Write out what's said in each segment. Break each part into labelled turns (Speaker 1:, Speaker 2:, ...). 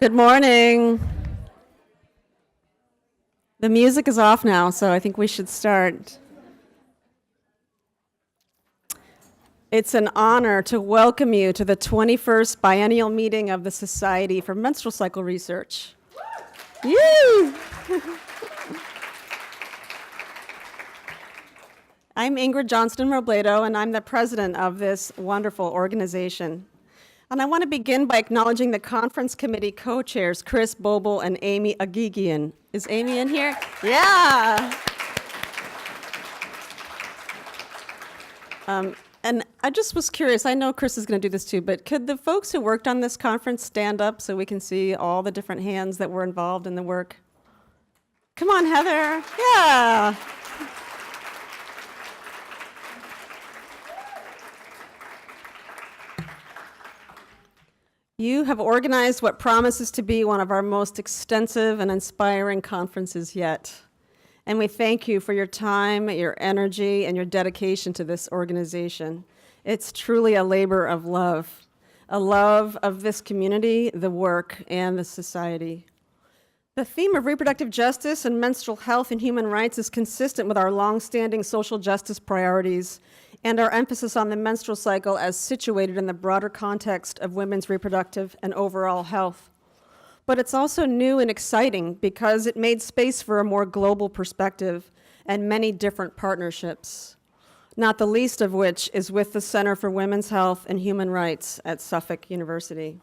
Speaker 1: Good morning. The music is off now, so I think we should start. It's an honor to welcome you to the 21st Biennial Meeting of the Society for Menstrual Cycle Research. Yay! I'm Ingrid Johnston-Robledo, and I'm the president of this wonderful organization. And I want to begin by acknowledging the conference committee co-chairs, Chris Boble and Amy Agigian. Is Amy in here? Yeah. And I just was curious, I know Chris is going to do this too, but could the folks who worked on this conference stand up so we can see all the different hands that were involved in the work? Come on, Heather. Yeah. You have organized what promises to be one of our most extensive and inspiring conferences yet. And we thank you for your time, your energy, and your dedication to this organization. It's truly a labor of love, a love of this community, the work, and the society. The theme of reproductive justice and menstrual health and human rights is consistent with our longstanding social justice priorities and our emphasis on the menstrual cycle as situated in the broader context of women's reproductive and overall health. But it's also new and exciting because it made space for a more global perspective and many different partnerships, not the least of which is with the Center for Women's Health and Human Rights at Suffolk University.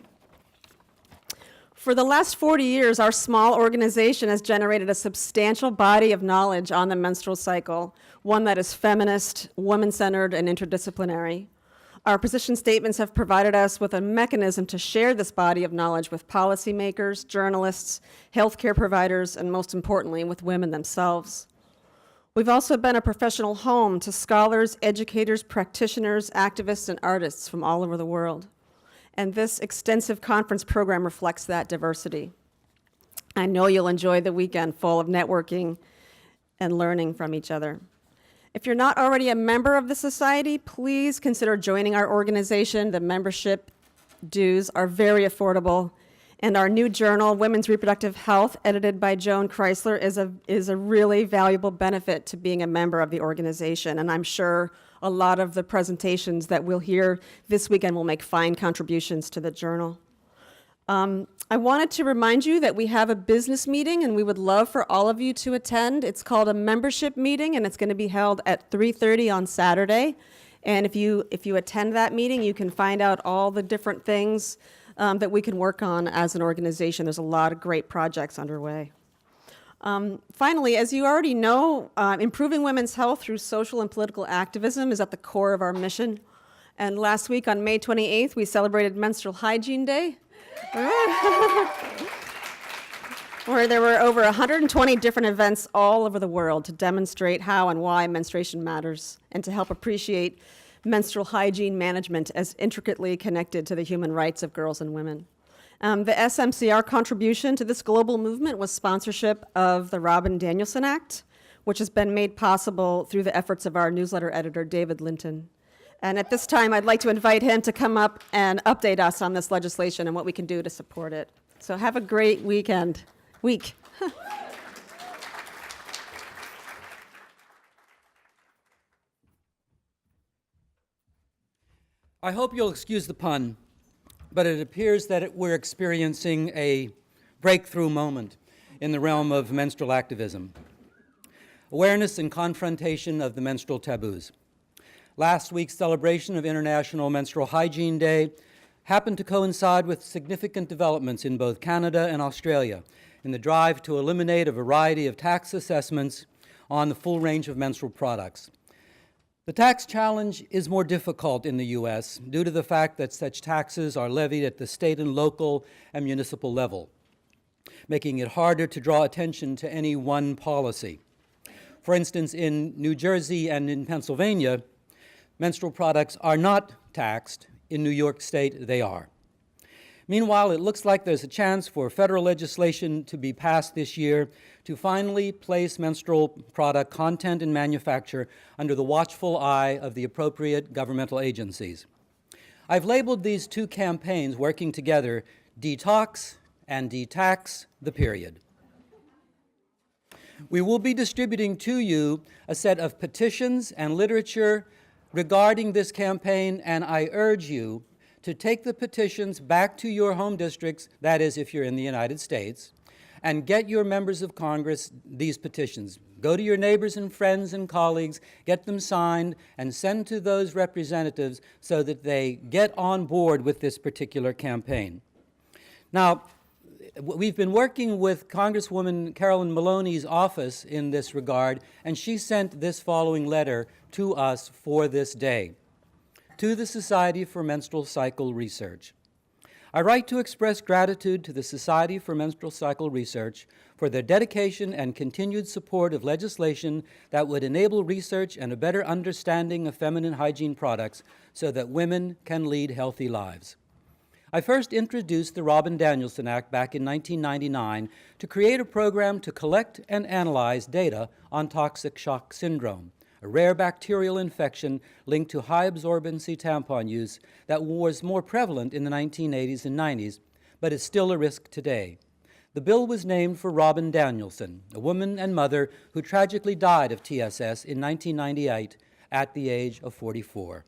Speaker 1: For the last 40 years, our small organization has generated a substantial body of knowledge on the menstrual cycle, one that is feminist, woman-centered, and interdisciplinary. Our position statements have provided us with a mechanism to share this body of knowledge with policymakers, journalists, healthcare providers, and most importantly, with women themselves. We've also been a professional home to scholars, educators, practitioners, activists, and artists from all over the world. And this extensive conference program reflects that diversity. I know you'll enjoy the weekend full of networking and learning from each other. If you're not already a member of the Society, please consider joining our organization. The membership dues are very affordable. And our new journal, Women's Reproductive Health, edited by Joan Chrysler, is a really valuable benefit to being a member of the organization. And I'm sure a lot of the presentations that we'll hear this weekend will make fine contributions to the journal. I wanted to remind you that we have a business meeting and we would love for all of you to attend. It's called a membership meeting and it's going to be held at 3:30 on Saturday. And if you attend that meeting, you can find out all the different things that we can work on as an organization. There's a lot of great projects underway. Finally, as you already know, improving women's health through social and political activism is at the core of our mission. And last week on May 28th, we celebrated Menstrual Hygiene Day, where there were over 120 different events all over the world to demonstrate how and why menstruation matters and to help appreciate menstrual hygiene management as intricately connected to the human rights of girls and women. The SMCR contribution to this global movement was sponsorship of the Robin Danielson Act, which has been made possible through the efforts of our newsletter editor, David Linton. And at this time, I'd like to invite him to come up and update us on this legislation and what we can do to support it. So have a great week.
Speaker 2: I hope you'll excuse the pun, but it appears that we're experiencing a breakthrough moment in the realm of menstrual activism. Awareness and confrontation of the menstrual taboos. Last week's celebration of International Menstrual Hygiene Day happened to coincide with significant developments in both Canada and Australia in the drive to eliminate a variety of tax assessments on the full range of menstrual products. The tax challenge is more difficult in the U.S. due to the fact that such taxes are levied at the state and local and municipal level, making it harder to draw attention to any one policy. For instance, in New Jersey and in Pennsylvania, menstrual products are not taxed. In New York State, they are. Meanwhile, it looks like there's a chance for federal legislation to be passed this year to finally place menstrual product content and manufacture under the watchful eye of the appropriate governmental agencies. I've labeled these two campaigns working together Detox and detax the period. We will be distributing to you a set of petitions and literature regarding this campaign, and I urge you to take the petitions back to your home districts, that is, if you're in the United States, and get your members of Congress these petitions. Go to your neighbors and friends and colleagues, get them signed, and send to those representatives so that they get on board with this particular campaign. Now, we've been working with Congresswoman Carolyn Maloney's office in this regard, and she sent this following letter to us for this day. To the Society for Menstrual Cycle Research. I write to express gratitude to the Society for Menstrual Cycle Research for their dedication and continued support of legislation that would enable research and a better understanding of feminine hygiene products so that women can lead healthy lives. I first introduced the Robin Danielson Act back in 1999 to create a program to collect and analyze data on toxic shock syndrome, a rare bacterial infection linked to high absorbency tampon use that was more prevalent in the 1980s and 90s, but is still a risk today. The bill was named for Robin Danielson, a woman and mother who tragically died of TSS in 1998 at the age of 44.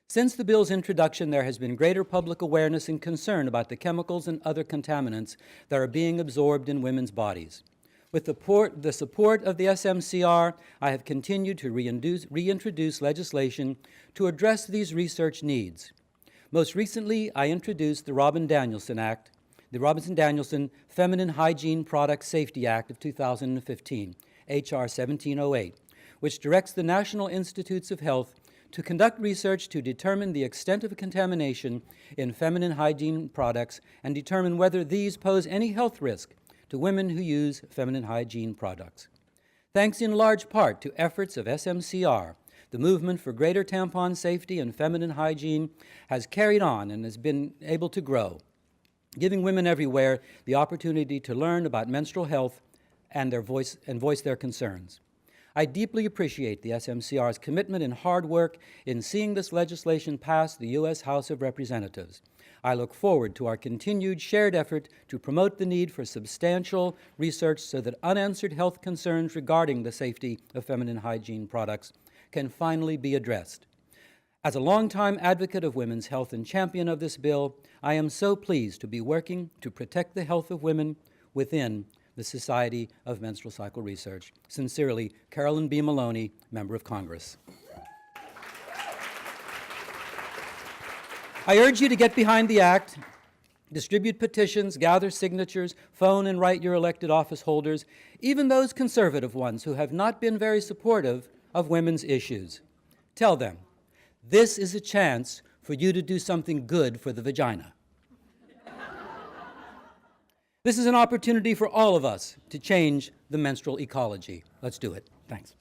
Speaker 2: Since the bill's introduction, there has been greater public awareness and concern about the chemicals and other contaminants that are being absorbed in women's bodies. With the support of the SMCR, I have continued to reintroduce legislation to address these research needs. Most recently, I introduced the Robin Danielson Act, the Robinson-Danielson Feminine Hygiene Product Safety Act of 2015, H.R. 1708, which directs the National Institutes of Health to conduct research to determine the extent of contamination in feminine hygiene products and determine whether these pose any health risk to women who use feminine hygiene products. Thanks in large part to efforts of SMCR, the movement for greater tampon safety and feminine hygiene has carried on and has been able to grow, giving women everywhere the opportunity to learn about menstrual health and voice their concerns. I deeply appreciate the SMCR's commitment and hard work in seeing this legislation pass the U.S. House of Representatives. I look forward to our continued shared effort to promote the need for substantial research so that unanswered health concerns regarding the safety of feminine hygiene products can finally be addressed. As a longtime advocate of women's health and champion of this bill, I am so pleased to be working to protect the health of women within the Society of Menstrual Cycle Research. Sincerely, Carolyn B. Maloney, Member of Congress. I urge you to get behind the act, distribute petitions, gather signatures, phone and write your elected office holders, even those conservative ones who have not been very supportive of women's issues. Tell them, this is a chance for you to do something good for the vagina. This is an opportunity for all of us to change the menstrual ecology. Let's do it. Thanks.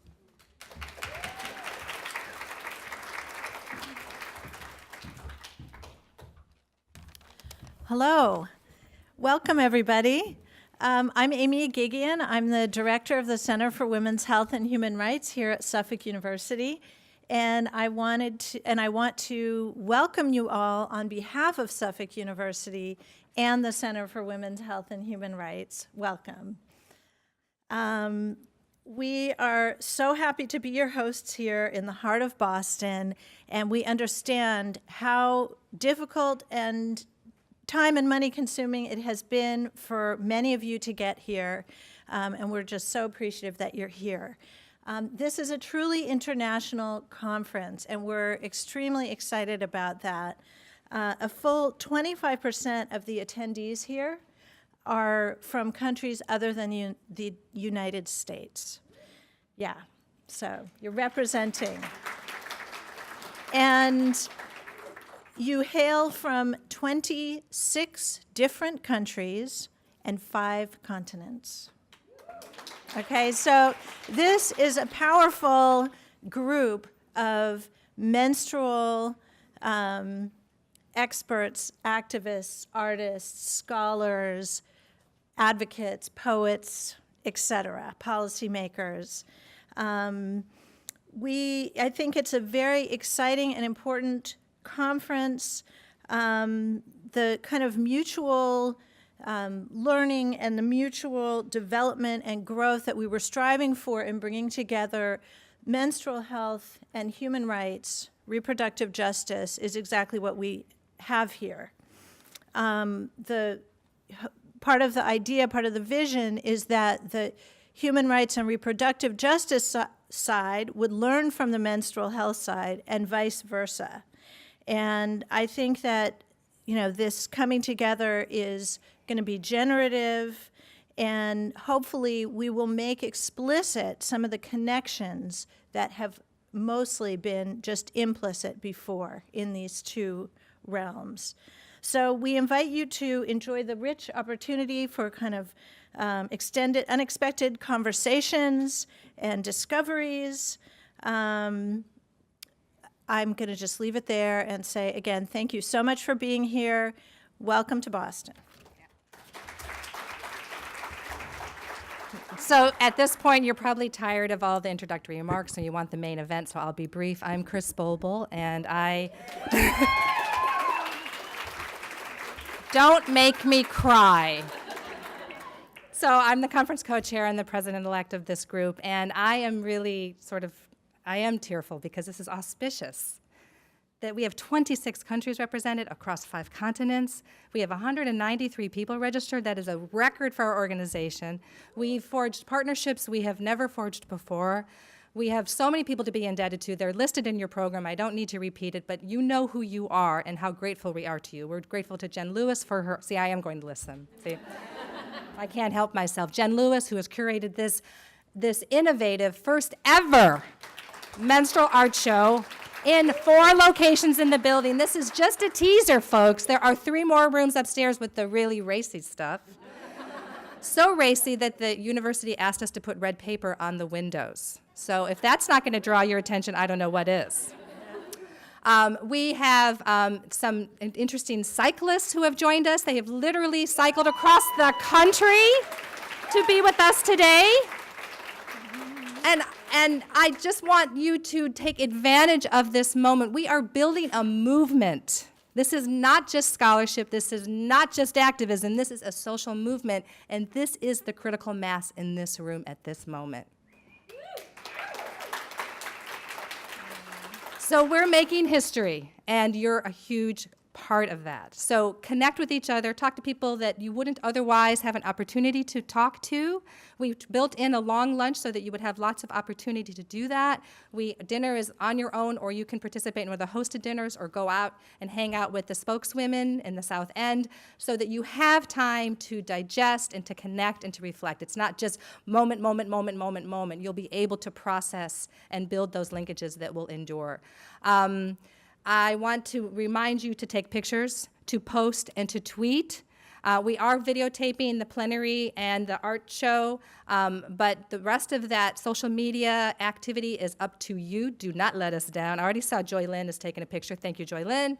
Speaker 3: Hello. Welcome, everybody. I'm Amy Agigian. I'm the director of the Center for Women's Health and Human Rights here at Suffolk University. And I want to welcome you all on behalf of Suffolk University and the Center for Women's Health and Human Rights. Welcome. We are so happy to be your hosts here in the heart of Boston, and we understand how difficult and time and money consuming it has been for many of you to get here, and we're just so appreciative that you're here. This is a truly international conference, and we're extremely excited about that. A full 25% of the attendees here are from countries other than the United States. Yeah, so you're representing. And you hail from 26 different countries and 5 continents. Okay, so this is a powerful group of menstrual experts, activists, artists, scholars, advocates, poets, etc., policymakers. I think it's a very exciting and important conference. The kind of mutual learning and the mutual development and growth that we were striving for in bringing together menstrual health and human rights, reproductive justice, is exactly what we have here. The part of the idea, part of the vision is that the human rights and reproductive justice side would learn from the menstrual health side and vice versa. And I think that, you know, this coming together is going to be generative, and hopefully we will make explicit some of the connections that have mostly been just implicit before in these two realms. So we invite you to enjoy the rich opportunity for kind of extended, unexpected conversations and discoveries. I'm going to just leave it there and say, again, thank you so much for being here. Welcome to Boston.
Speaker 4: So at this point, you're probably tired of all the introductory remarks and you want the main event, so I'll be brief. I'm Chris Bobel, and I... Don't make me cry. So I'm the conference co-chair and the president-elect of this group, and I am really I am tearful because this is auspicious. That we have 26 countries represented across 5 continents. We have 193 people registered. That is a record for our organization. We've forged partnerships we have never forged before. We have so many people to be indebted to. They're listed in your program. I don't need to repeat it, but you know who you are and how grateful we are to you. We're grateful to Jen Lewis for her, see, I am going to list them, see. I can't help myself. Jen Lewis, who has curated this innovative, first ever menstrual art show in 4 locations in the building. This is just a teaser, folks. There are 3 more rooms upstairs with the really racy stuff. So racy that the university asked us to put red paper on the windows. So if that's not going to draw your attention, I don't know what is. We have some interesting cyclists who have joined us. They have literally cycled across the country to be with us today. And I just want you to take advantage of this moment. We are building a movement. This is not just scholarship. This is not just activism. This is a social movement, and this is the critical mass in this room at this moment. So we're making history, and you're a huge part of that. So connect with each other, talk to people that you wouldn't otherwise have an opportunity to talk to. We built in a long lunch so that you would have lots of opportunity to do that. Dinner is on your own, or you can participate in one of the hosted dinners or go out and hang out with the spokeswomen in the South End so that you have time to digest and to connect and to reflect. It's not just moment, moment, moment, moment, moment. You'll be able to process and build those linkages that will endure. I want to remind you to take pictures, to post, and to tweet. We are videotaping the plenary and the art show, but the rest of that social media activity is up to you. Do not let us down. I already saw Joy Lynn is taking a picture. Thank you, Joy Lynn.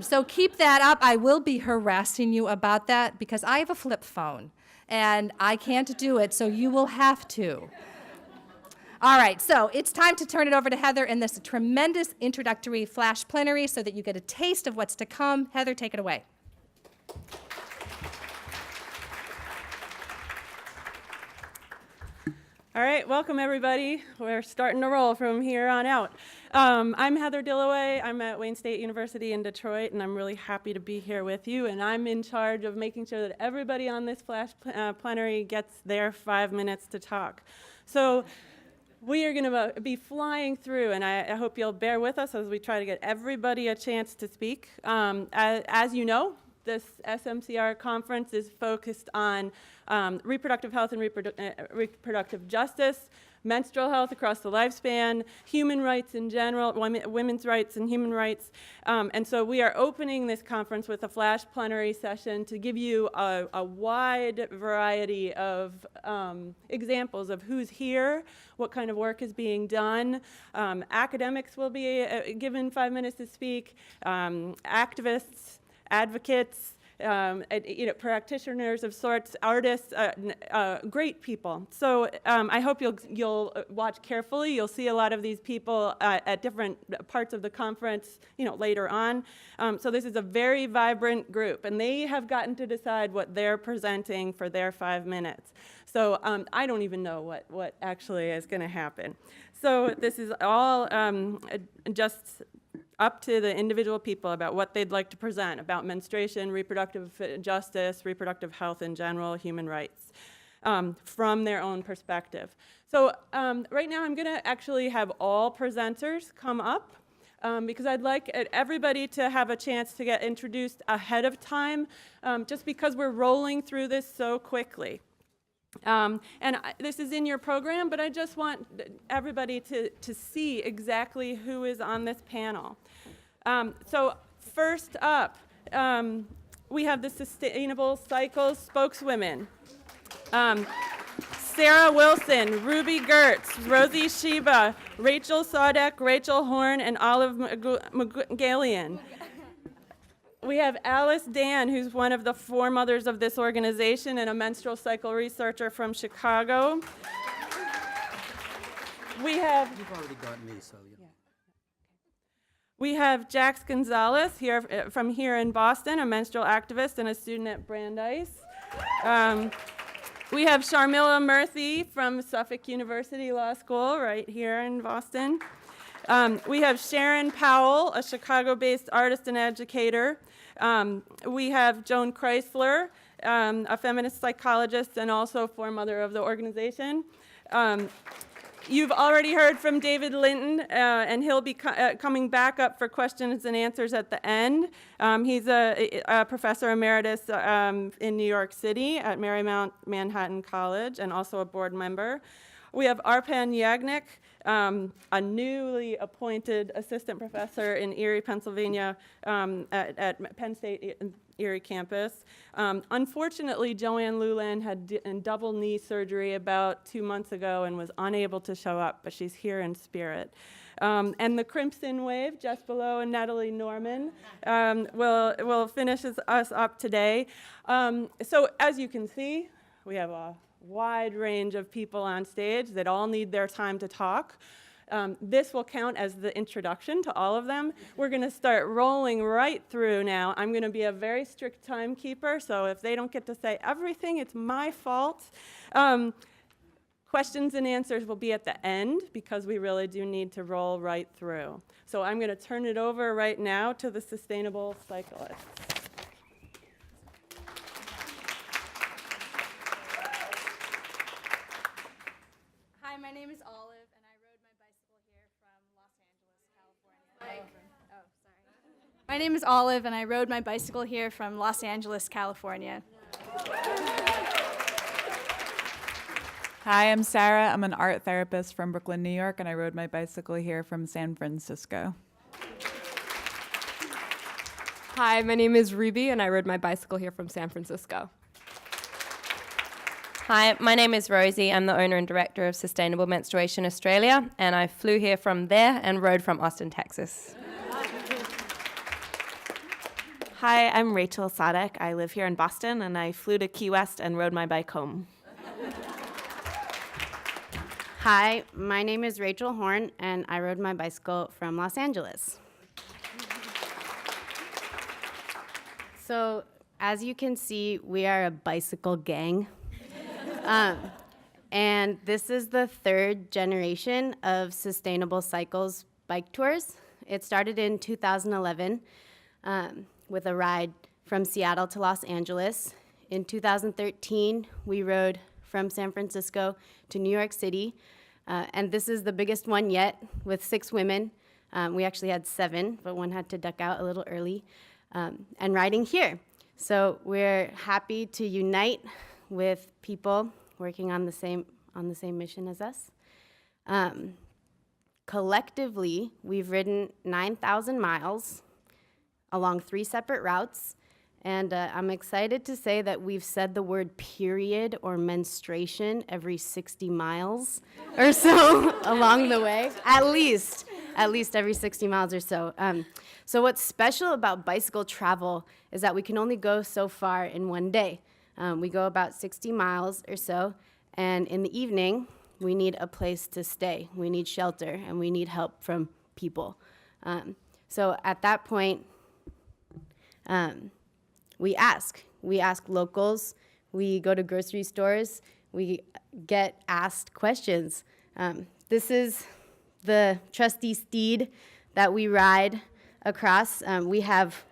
Speaker 4: So keep that up. I will be harassing you about that because I have a flip phone, and I can't do it, so you will have to. All right, so it's time to turn it over to Heather in this tremendous introductory flash plenary so that you get a taste of what's to come. Heather, take it away.
Speaker 5: All right, welcome everybody. We're starting to roll from here on out. I'm Heather Dillaway. I'm at Wayne State University in Detroit, and I'm really happy to be here with you. And I'm in charge of making sure that everybody on this flash plenary gets their 5 minutes to talk. So we are going to be flying through, and I hope you'll bear with us as we try to get everybody a chance to speak. As you know, this SMCR conference is focused on reproductive health and reproductive justice, menstrual health across the lifespan, human rights in general, women's rights and human rights. And so we are opening this conference with a flash plenary session to give you a wide variety of examples of who's here, what kind of work is being done. Academics will be given 5 minutes to speak, activists, advocates, practitioners of sorts, artists, great people. So I hope you'll watch carefully. You'll see a lot of these people at different parts of the conference, later on. So this is a very vibrant group, and they have gotten to decide what they're presenting for their 5 minutes. So I don't even know what actually is going to happen. So this is all just up to the individual people about what they'd like to present about menstruation, reproductive justice, reproductive health in general, human rights, from their own perspective. So right now I'm going to actually have all presenters come up because I'd like everybody to have a chance to get introduced ahead of time, just because we're rolling through this so quickly. This is in your program, but I just want everybody to see exactly who is on this panel. So first up, we have the Sustainable Cycles spokeswomen. Sarah Wilson, Ruby Gertz, Rosie Sheba, Rachel Sadek, Rachel Horn, and Olive Magalian. We have Alice Dan, who's one of the foremothers of this organization and a menstrual cycle researcher from Chicago.
Speaker 2: You've already got me, so yeah.
Speaker 5: We have Jax Gonzalez from here in Boston, a menstrual activist and a student at Brandeis. We have Sharmila Murthy from Suffolk University Law School right here in Boston. We have Sharon Powell, a Chicago-based artist and educator. We have Joan Chrysler, a feminist psychologist and also foremother of the organization. You've already heard from David Linton, and he'll be coming back up for questions and answers at the end. He's a professor emeritus in New York City at Marymount Manhattan College and also a board member. We have Arpan Yagnik, a newly appointed assistant professor in Erie, Pennsylvania, at Penn State Erie campus. Unfortunately, Joanne Lulan had double knee surgery about 2 months ago and was unable to show up, but she's here in spirit. And the Crimson Wave, Jess Below and Natalie Norman, will finish us up today. So as you can see, we have a wide range of people on stage that all need their time to talk. This will count as the introduction to all of them. We're going to start rolling right through now. I'm going to be a very strict timekeeper, so if they don't get to say everything, it's my fault. Questions and answers will be at the end because we really do need to roll right through. So I'm going to turn it over right now to the Sustainable Cyclists.
Speaker 6: Hi, my name is Olive, and I rode my bicycle here from Los Angeles, California. My name is Olive, and I rode my bicycle here from Los Angeles, California.
Speaker 7: Hi, I'm Sarah. I'm an art therapist from Brooklyn, New York, and I rode my bicycle here from San Francisco.
Speaker 8: Hi, my name is Ruby, and I rode my bicycle here from San Francisco.
Speaker 9: Hi, my name is Rosie. I'm the owner and director of Sustainable Menstruation Australia, and I flew here from there and rode from Austin, Texas.
Speaker 10: Hi, I'm Rachel Sadek. I live here in Boston, and I flew to Key West and rode my bike home.
Speaker 11: Hi, my name is Rachel Horn, and I rode my bicycle from Los Angeles. So, as you can see, we are a bicycle gang. And this is the third generation of Sustainable Cycles bike tours. It started in 2011 with a ride from Seattle to Los Angeles. In 2013, we rode from San Francisco to New York City. And this is the biggest one yet with 6 women. We actually had 7, but one had to duck out a little early. And riding here. So we're happy to unite with people working on the same mission as us. Collectively, we've ridden 9,000 miles along 3 separate routes, and I'm excited to say that we've said the word period or menstruation every 60 miles or so along the way, at least. at least every 60 miles or so. So what's special about bicycle travel is that we can only go so far in one day. We go about 60 miles or so, and in the evening, we need a place to stay. We need shelter, and we need help from people. So at that point, we ask locals, we go to grocery stores, we get asked questions. This is the trusty steed that we ride across. We have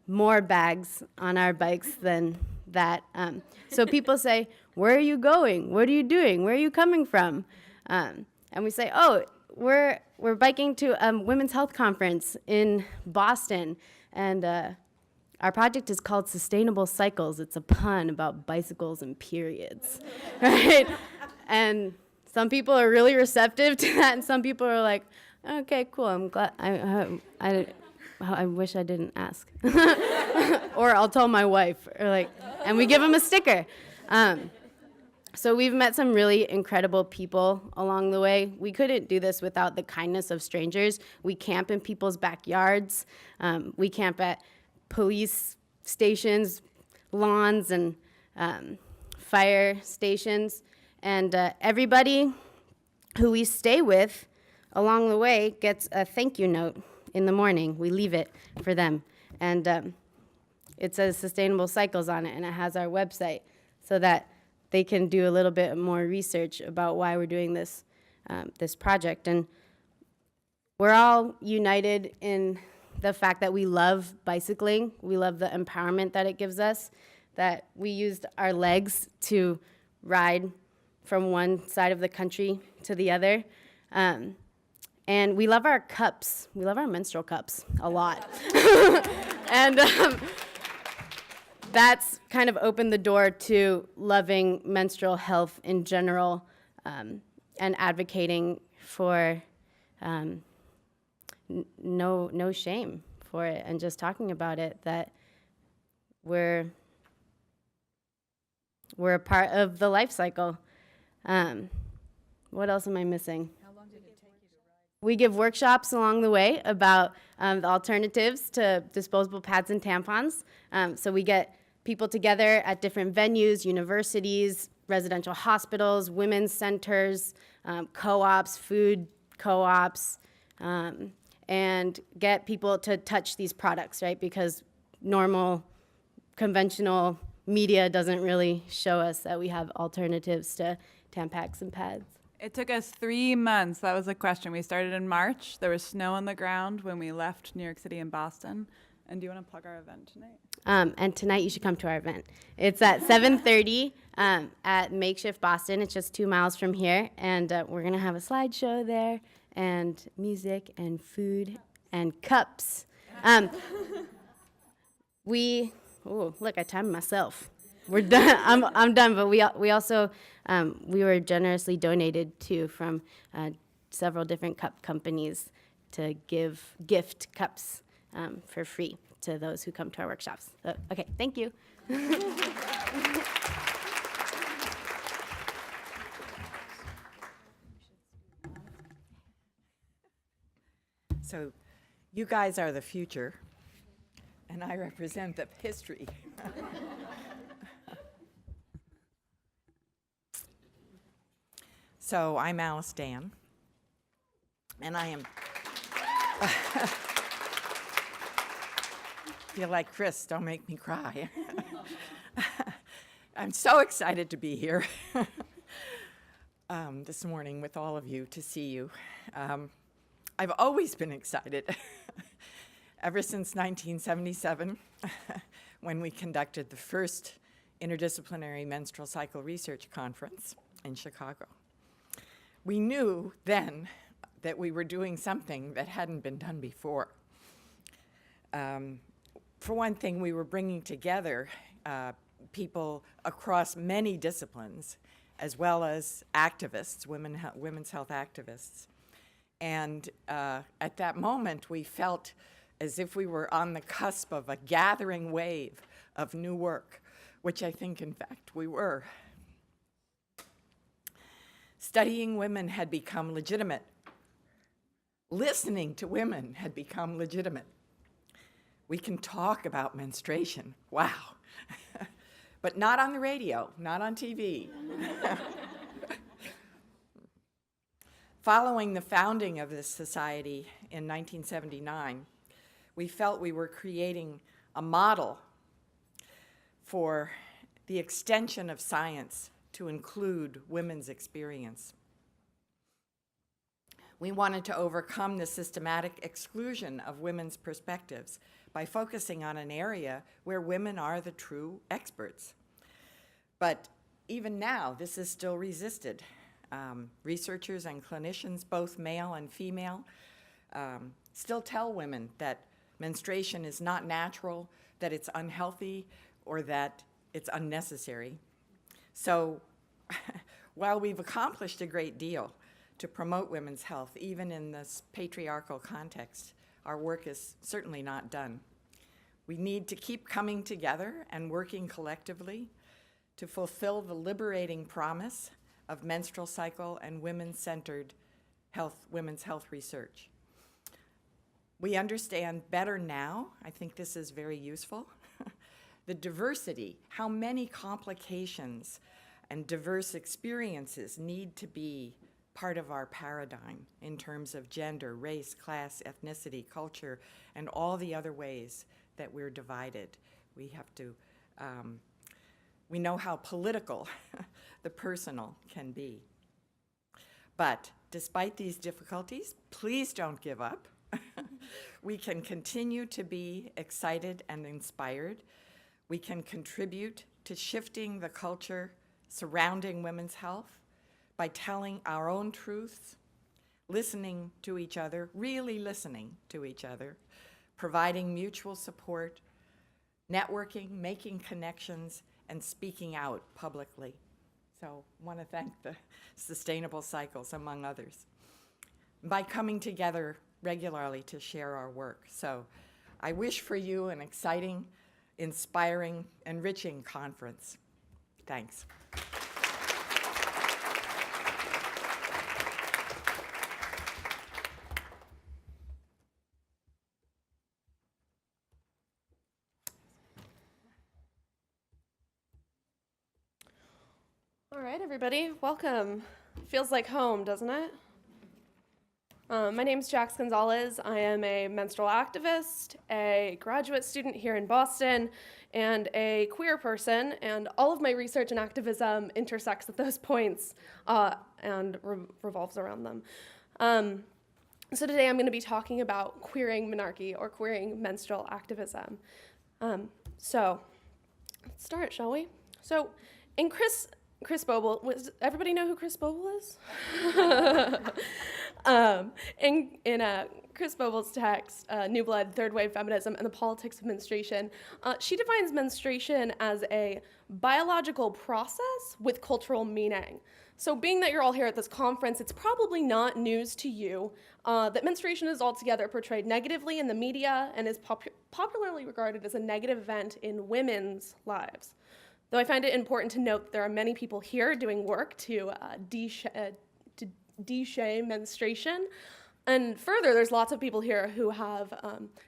Speaker 11: more bags on our bikes than that. So people say, where are you going? What are you doing? Where are you coming from? And we say, oh, we're biking to a women's health conference in Boston. And our project is called Sustainable Cycles. It's a pun about bicycles and periods, right? And some people are really receptive to that, and some people are like, okay, cool, I'm glad, I wish I didn't ask. Or I'll tell my wife, or like, and we give them a sticker. So we've met some really incredible people along the way. We couldn't do this without the kindness of strangers. We camp in people's backyards. We camp at police stations, lawns, and fire stations. And everybody who we stay with along the way gets a thank you note in the morning. We leave it for them. And it says Sustainable Cycles on it, and it has our website so that they can do a little bit more research about why we're doing this, this project. And we're all united in the fact that we love bicycling. We love the empowerment that it gives us, that we used our legs to ride from one side of the country to the other. And we love our cups. We love our menstrual cups a lot. And that's kind of opened the door to loving menstrual health in general, and advocating for no shame for it, and just talking about it, that we're a part of the life cycle. What else am I missing? How long did it take you to ride? We give workshops along the way about the alternatives to disposable pads and tampons. So we get people together at different venues, universities, residential hospitals, women's centers, co-ops, food co-ops, and get people to touch these products, right? Because normal, conventional media doesn't really show us that we have alternatives to Tampax and pads.
Speaker 7: It took us 3 months. That was the question. We started in March. There was snow on the ground when we left New York City and Boston. And do you want to plug our event tonight?
Speaker 11: And tonight you should come to our event. It's at 7:30 at Makeshift Boston. It's just 2 miles from here. And we're going to have a slideshow there, and music and food and cups. Look, I timed myself. We're done. I'm done. But we also we were generously donated to from several different cup companies to gift cups for free to those who come to our workshops. So, okay, thank you.
Speaker 12: So you guys are the future, and I represent the history. So I'm Alice Dan, and I am... feel like Chris, don't make me cry. I'm so excited to be here this morning with all of you, to see you. I've always been excited, ever since 1977, when we conducted the first interdisciplinary menstrual cycle research conference in Chicago. We knew then that we were doing something that hadn't been done before. For one thing, we were bringing together people across many disciplines, as well as activists, women's health activists. And at that moment, we felt as if we were on the cusp of a gathering wave of new work, which I think, in fact, we were. Studying women had become legitimate. Listening to women had become legitimate. We can talk about menstruation. Wow. But not on the radio, not on TV. Following the founding of this society in 1979, we felt we were creating a model for the extension of science to include women's experience. We wanted to overcome the systematic exclusion of women's perspectives by focusing on an area where women are the true experts. But even now, this is still resisted. Researchers and clinicians, both male and female, still tell women that menstruation is not natural, that it's unhealthy, or that it's unnecessary. So while we've accomplished a great deal to promote women's health, even in this patriarchal context, our work is certainly not done. We need to keep coming together and working collectively to fulfill the liberating promise of menstrual cycle and women-centered women's health research. We understand better now, I think this is very useful, the diversity, how many complications and diverse experiences need to be part of our paradigm in terms of gender, race, class, ethnicity, culture, and all the other ways that we're divided. We have to, we know how political the personal can be. But despite these difficulties, please don't give up. We can continue to be excited and inspired. We can contribute to shifting the culture surrounding women's health by telling our own truths, listening to each other, really listening to each other, providing mutual support, networking, making connections, and speaking out publicly. So I want to thank the Sustainable Cycles, among others, by coming together regularly to share our work. So I wish for you an exciting, inspiring, enriching conference. Thanks.
Speaker 8: All right, everybody, welcome. Feels like home, doesn't it? My name's Jax Gonzalez. I am a menstrual activist, a graduate student here in Boston, and a queer person, and all of my research and activism intersects at those points and revolves around them. So today I'm going to be talking about queering menarche, or queering menstrual activism. So let's start, shall we? So in Chris Boble, does everybody know who Chris Boble is? In Chris Boble's text, New Blood, Third Wave Feminism, and the Politics of Menstruation, she defines menstruation as a biological process with cultural meaning. So being that you're all here at this conference, it's probably not news to you that menstruation is altogether portrayed negatively in the media and is popularly regarded as a negative event in women's lives. Though I find it important to note that there are many people here doing work to de-shame menstruation. And further, there's lots of people here who have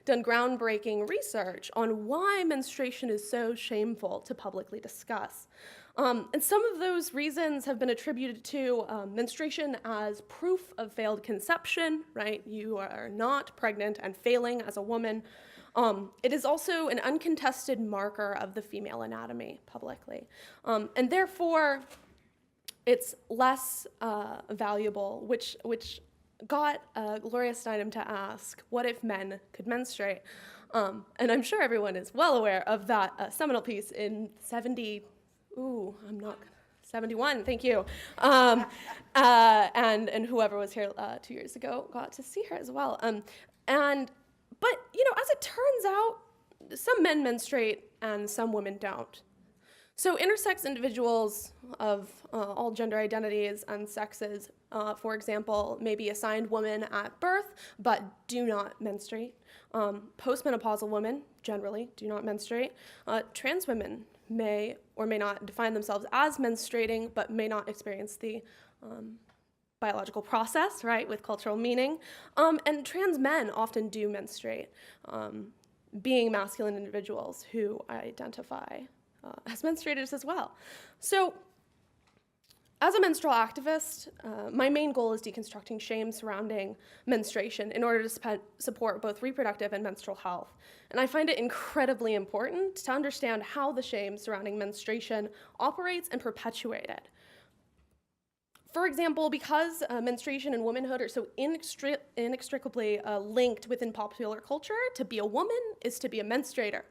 Speaker 8: done groundbreaking research on why menstruation is so shameful to publicly discuss. And some of those reasons have been attributed to menstruation as proof of failed conception, right? You are not pregnant and failing as a woman. It is also an uncontested marker of the female anatomy publicly. And therefore, it's less valuable, which got Gloria Steinem to ask, what if men could menstruate? And I'm sure everyone is well aware of that seminal piece in 71, thank you. And whoever was here 2 years ago got to see her as well. But, you know, as it turns out, some men menstruate and some women don't. So intersex individuals of all gender identities and sexes, for example, may be assigned woman at birth, but do not menstruate. Postmenopausal women, generally, do not menstruate. Trans women may or may not define themselves as menstruating, but may not experience the biological process, right, with cultural meaning. And trans men often do menstruate, being masculine individuals who identify as menstruators as well. So, as a menstrual activist, my main goal is deconstructing shame surrounding menstruation in order to support both reproductive and menstrual health. And I find it incredibly important to understand how the shame surrounding menstruation operates and perpetuated. For example, because menstruation and womanhood are so inextricably linked within popular culture, to be a woman is to be a menstruator,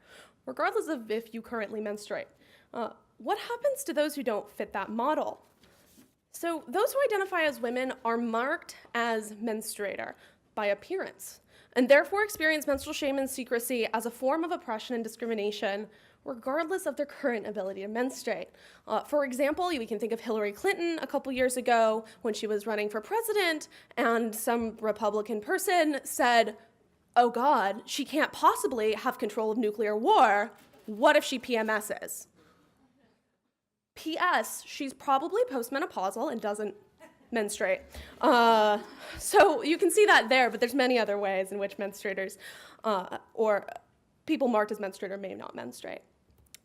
Speaker 8: regardless of if you currently menstruate. What happens to those who don't fit that model? So those who identify as women are marked as menstruator by appearance, and therefore experience menstrual shame and secrecy as a form of oppression and discrimination, regardless of their current ability to menstruate. For example, we can think of Hillary Clinton a couple years ago when she was running for president, and some Republican person said, "Oh God, she can't possibly have control of nuclear war. What if she PMSs?" P.S. She's probably postmenopausal and doesn't menstruate. So you can see that there, but there's many other ways in which menstruators or people marked as menstruator may not menstruate.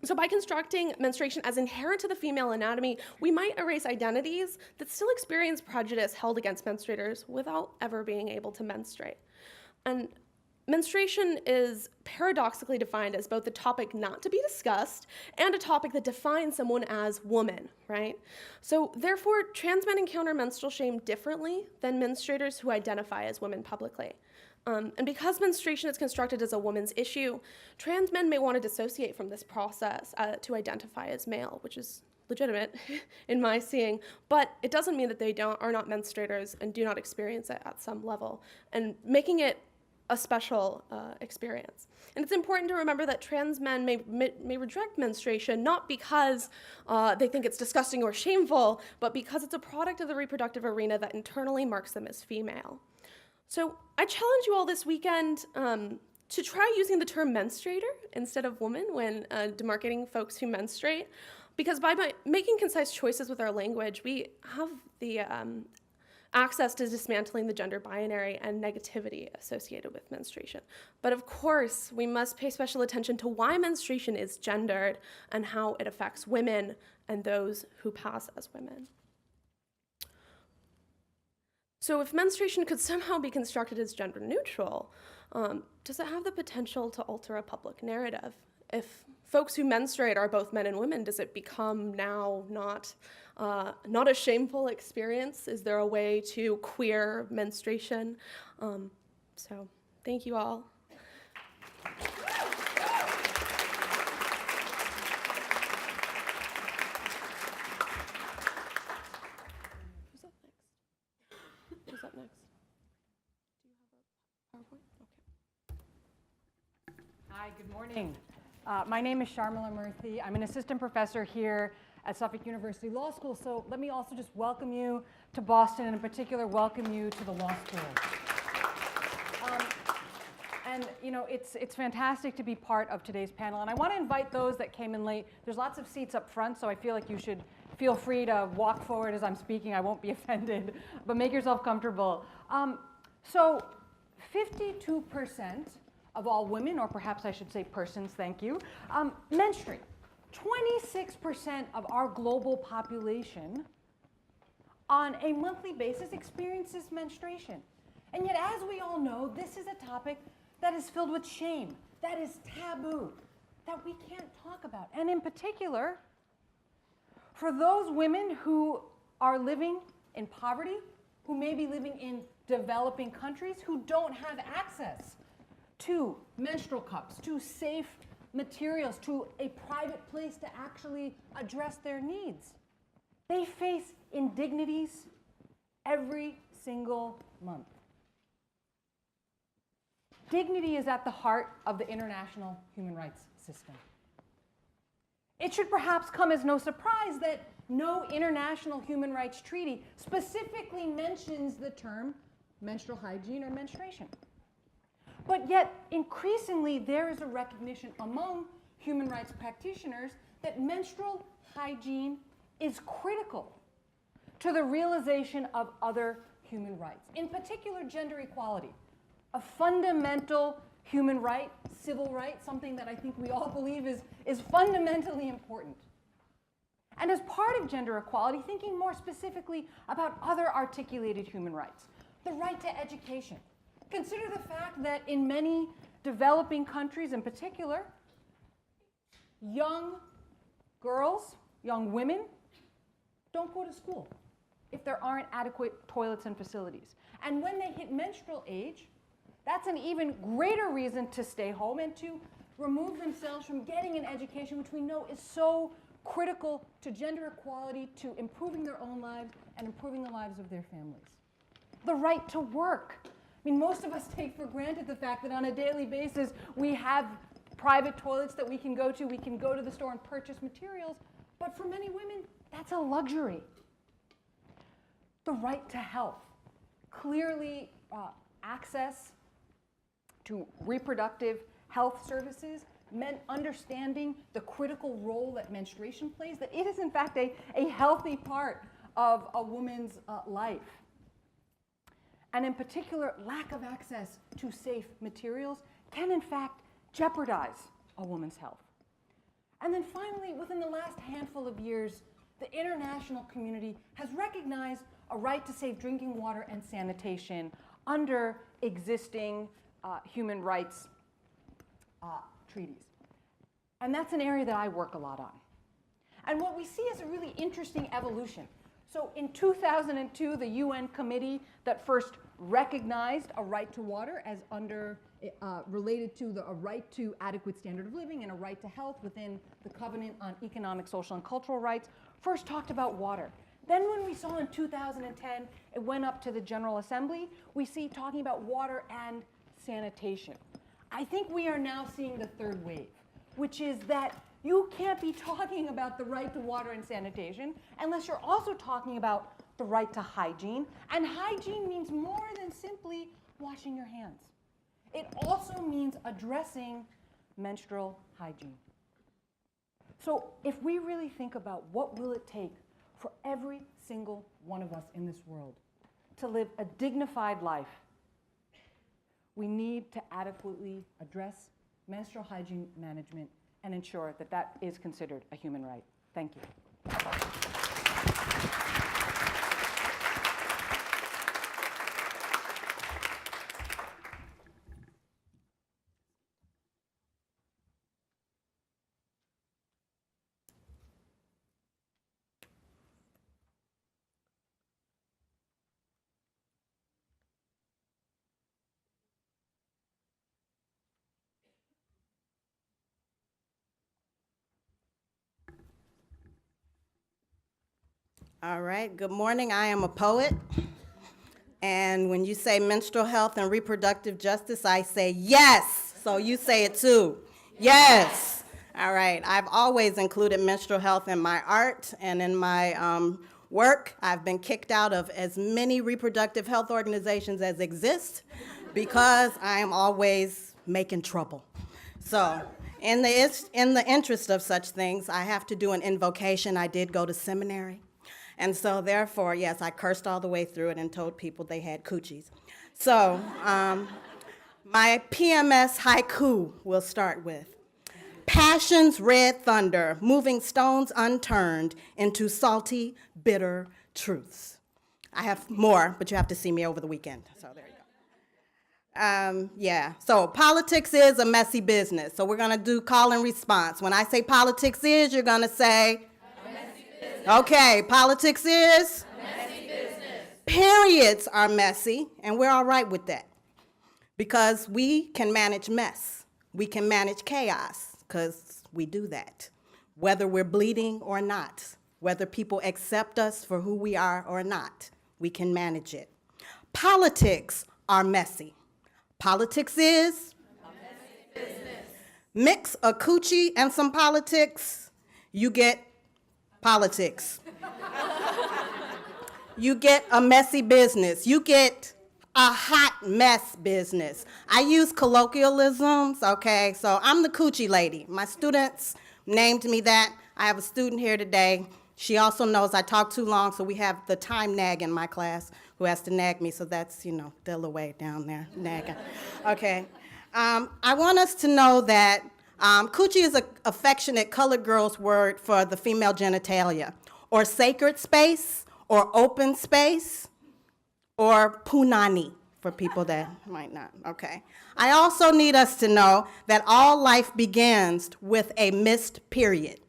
Speaker 8: So by constructing menstruation as inherent to the female anatomy, we might erase identities that still experience prejudice held against menstruators without ever being able to menstruate. And menstruation is paradoxically defined as both a topic not to be discussed and a topic that defines someone as woman, right? So therefore, trans men encounter menstrual shame differently than menstruators who identify as women publicly. And because menstruation is constructed as a woman's issue, trans men may want to dissociate from this process to identify as male, which is legitimate in my seeing, but it doesn't mean that they are not menstruators and do not experience it at some level, and making it a special experience. And it's important to remember that trans men may reject menstruation not because they think it's disgusting or shameful, but because it's a product of the reproductive arena that internally marks them as female. So I challenge you all this weekend to try using the term menstruator instead of woman when demarcating folks who menstruate, because by making concise choices with our language, we have the access to dismantling the gender binary and negativity associated with menstruation. But of course, we must pay special attention to why menstruation is gendered and how it affects women and those who pass as women. So if menstruation could somehow be constructed as gender neutral, does it have the potential to alter a public narrative? If folks who menstruate are both men and women, does it become now not a shameful experience? Is there a way to queer menstruation? So thank you all. Who's up next? Do you have a PowerPoint? Okay.
Speaker 13: Hi, good morning. My name is Sharmila Murthy. I'm an assistant professor here at Suffolk University Law School, so let me also just welcome you to Boston, and in particular, welcome you to the law school. And you know, it's fantastic to be part of today's panel, and I want to invite those that came in late. There's lots of seats up front, so I feel like you should feel free to walk forward as I'm speaking. I won't be offended, but make yourself comfortable. So 52% of all women, or perhaps I should say persons, thank you, menstruate. 26% of our global population on a monthly basis experiences menstruation. And yet, as we all know, this is a topic that is filled with shame, that is taboo, that we can't talk about. And in particular, for those women who are living in poverty, who may be living in developing countries, who don't have access to menstrual cups, to safe materials, to a private place to actually address their needs. They face indignities every single month. Dignity is at the heart of the international human rights system. It should perhaps come as no surprise that no international human rights treaty specifically mentions the term menstrual hygiene or menstruation. But yet, increasingly, there is a recognition among human rights practitioners that menstrual hygiene is critical to the realization of other human rights, in particular gender equality, a fundamental human right, civil right, something that I think we all believe is fundamentally important. And as part of gender equality, thinking more specifically about other articulated human rights, the right to education. Consider the fact that in many developing countries in particular, young girls, young women, don't go to school if there aren't adequate toilets and facilities. And when they hit menstrual age, that's an even greater reason to stay home and to remove themselves from getting an education, which we know is so critical to gender equality, to improving their own lives and improving the lives of their families. The right to work. I mean, most of us take for granted the fact that on a daily basis we have private toilets that we can go to the store and purchase materials, but for many women, that's a luxury. The right to health. Clearly, access to reproductive health services meant understanding the critical role that menstruation plays, that it is in fact a healthy part of a woman's life. And in particular, lack of access to safe materials can in fact jeopardize a woman's health. And then finally, within the last handful of years, the international community has recognized a right to safe drinking water and sanitation under existing human rights treaties. And that's an area that I work a lot on. And what we see is a really interesting evolution. So in 2002, the UN committee that first recognized a right to water as related to a right to adequate standard of living and a right to health within the Covenant on Economic, Social, and Cultural Rights, first talked about water. Then when we saw in 2010, it went up to the General Assembly, we see talking about water and sanitation. I think we are now seeing the third wave, which is that you can't be talking about the right to water and sanitation unless you're also talking about the right to hygiene. And hygiene means more than simply washing your hands. It also means addressing menstrual hygiene. So if we really think about what will it take for every single one of us in this world to live a dignified life, we need to adequately address menstrual hygiene management and ensure that that is considered a human right. Thank you.
Speaker 14: All right, good morning. I am a poet. And when you say menstrual health and reproductive justice, I say yes. So you say it too. Yes. All right, I've always included menstrual health in my art and in my work. I've been kicked out of as many reproductive health organizations as exist because I am always making trouble. So in the interest of such things, I have to do an invocation. I did go to seminary. And so therefore, yes, I cursed all the way through it and told people they had coochies. So my PMS haiku will start with, passion's red thunder, moving stones unturned into salty, bitter truths. I have more, but you have to see me over the weekend. So there you go. So politics is a messy business. So we're gonna do call and response. When I say politics is, you're gonna say, okay, politics is? Messy business. Periods are messy, and we're all right with that. Because we can manage mess. We can manage chaos, because we do that. Whether we're bleeding or not, whether people accept us for who we are or not, we can manage it. Politics are messy. Politics is? A messy business. Mix a coochie and some politics, you get politics. You get a messy business. You get a hot mess business. I use colloquialisms, okay? So I'm the coochie lady. My students named me that. I have a student here today She also knows I talk too long, so we have the time nag in my class who has to nag me, so that's, Dillaway down there, nagging. Okay. I want us to know that coochie is an affectionate colored girl's word for the female genitalia, or sacred space, or open space, or punani for people that might not, okay. I also need us to know that all life begins with a missed period.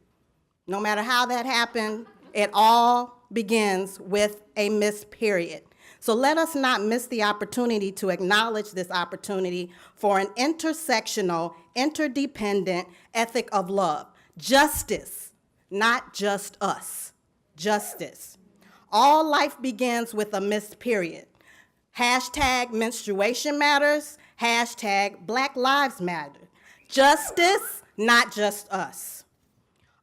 Speaker 14: No matter how that happened, it all begins with a missed period. So let us not miss the opportunity to acknowledge this opportunity for an intersectional, interdependent ethic of love. Justice, not just us. Justice. All life begins with a missed period. Hashtag menstruation matters. Hashtag Black Lives Matter. Justice, not just us.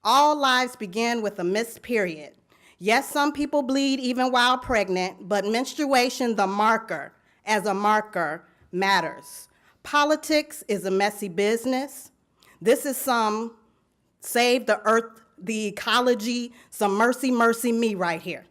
Speaker 14: All lives begin with a missed period. Yes, some people bleed even while pregnant, but menstruation, the marker, as a marker, matters. Politics is a messy business. This is some save the earth, the ecology, some mercy, mercy me right here.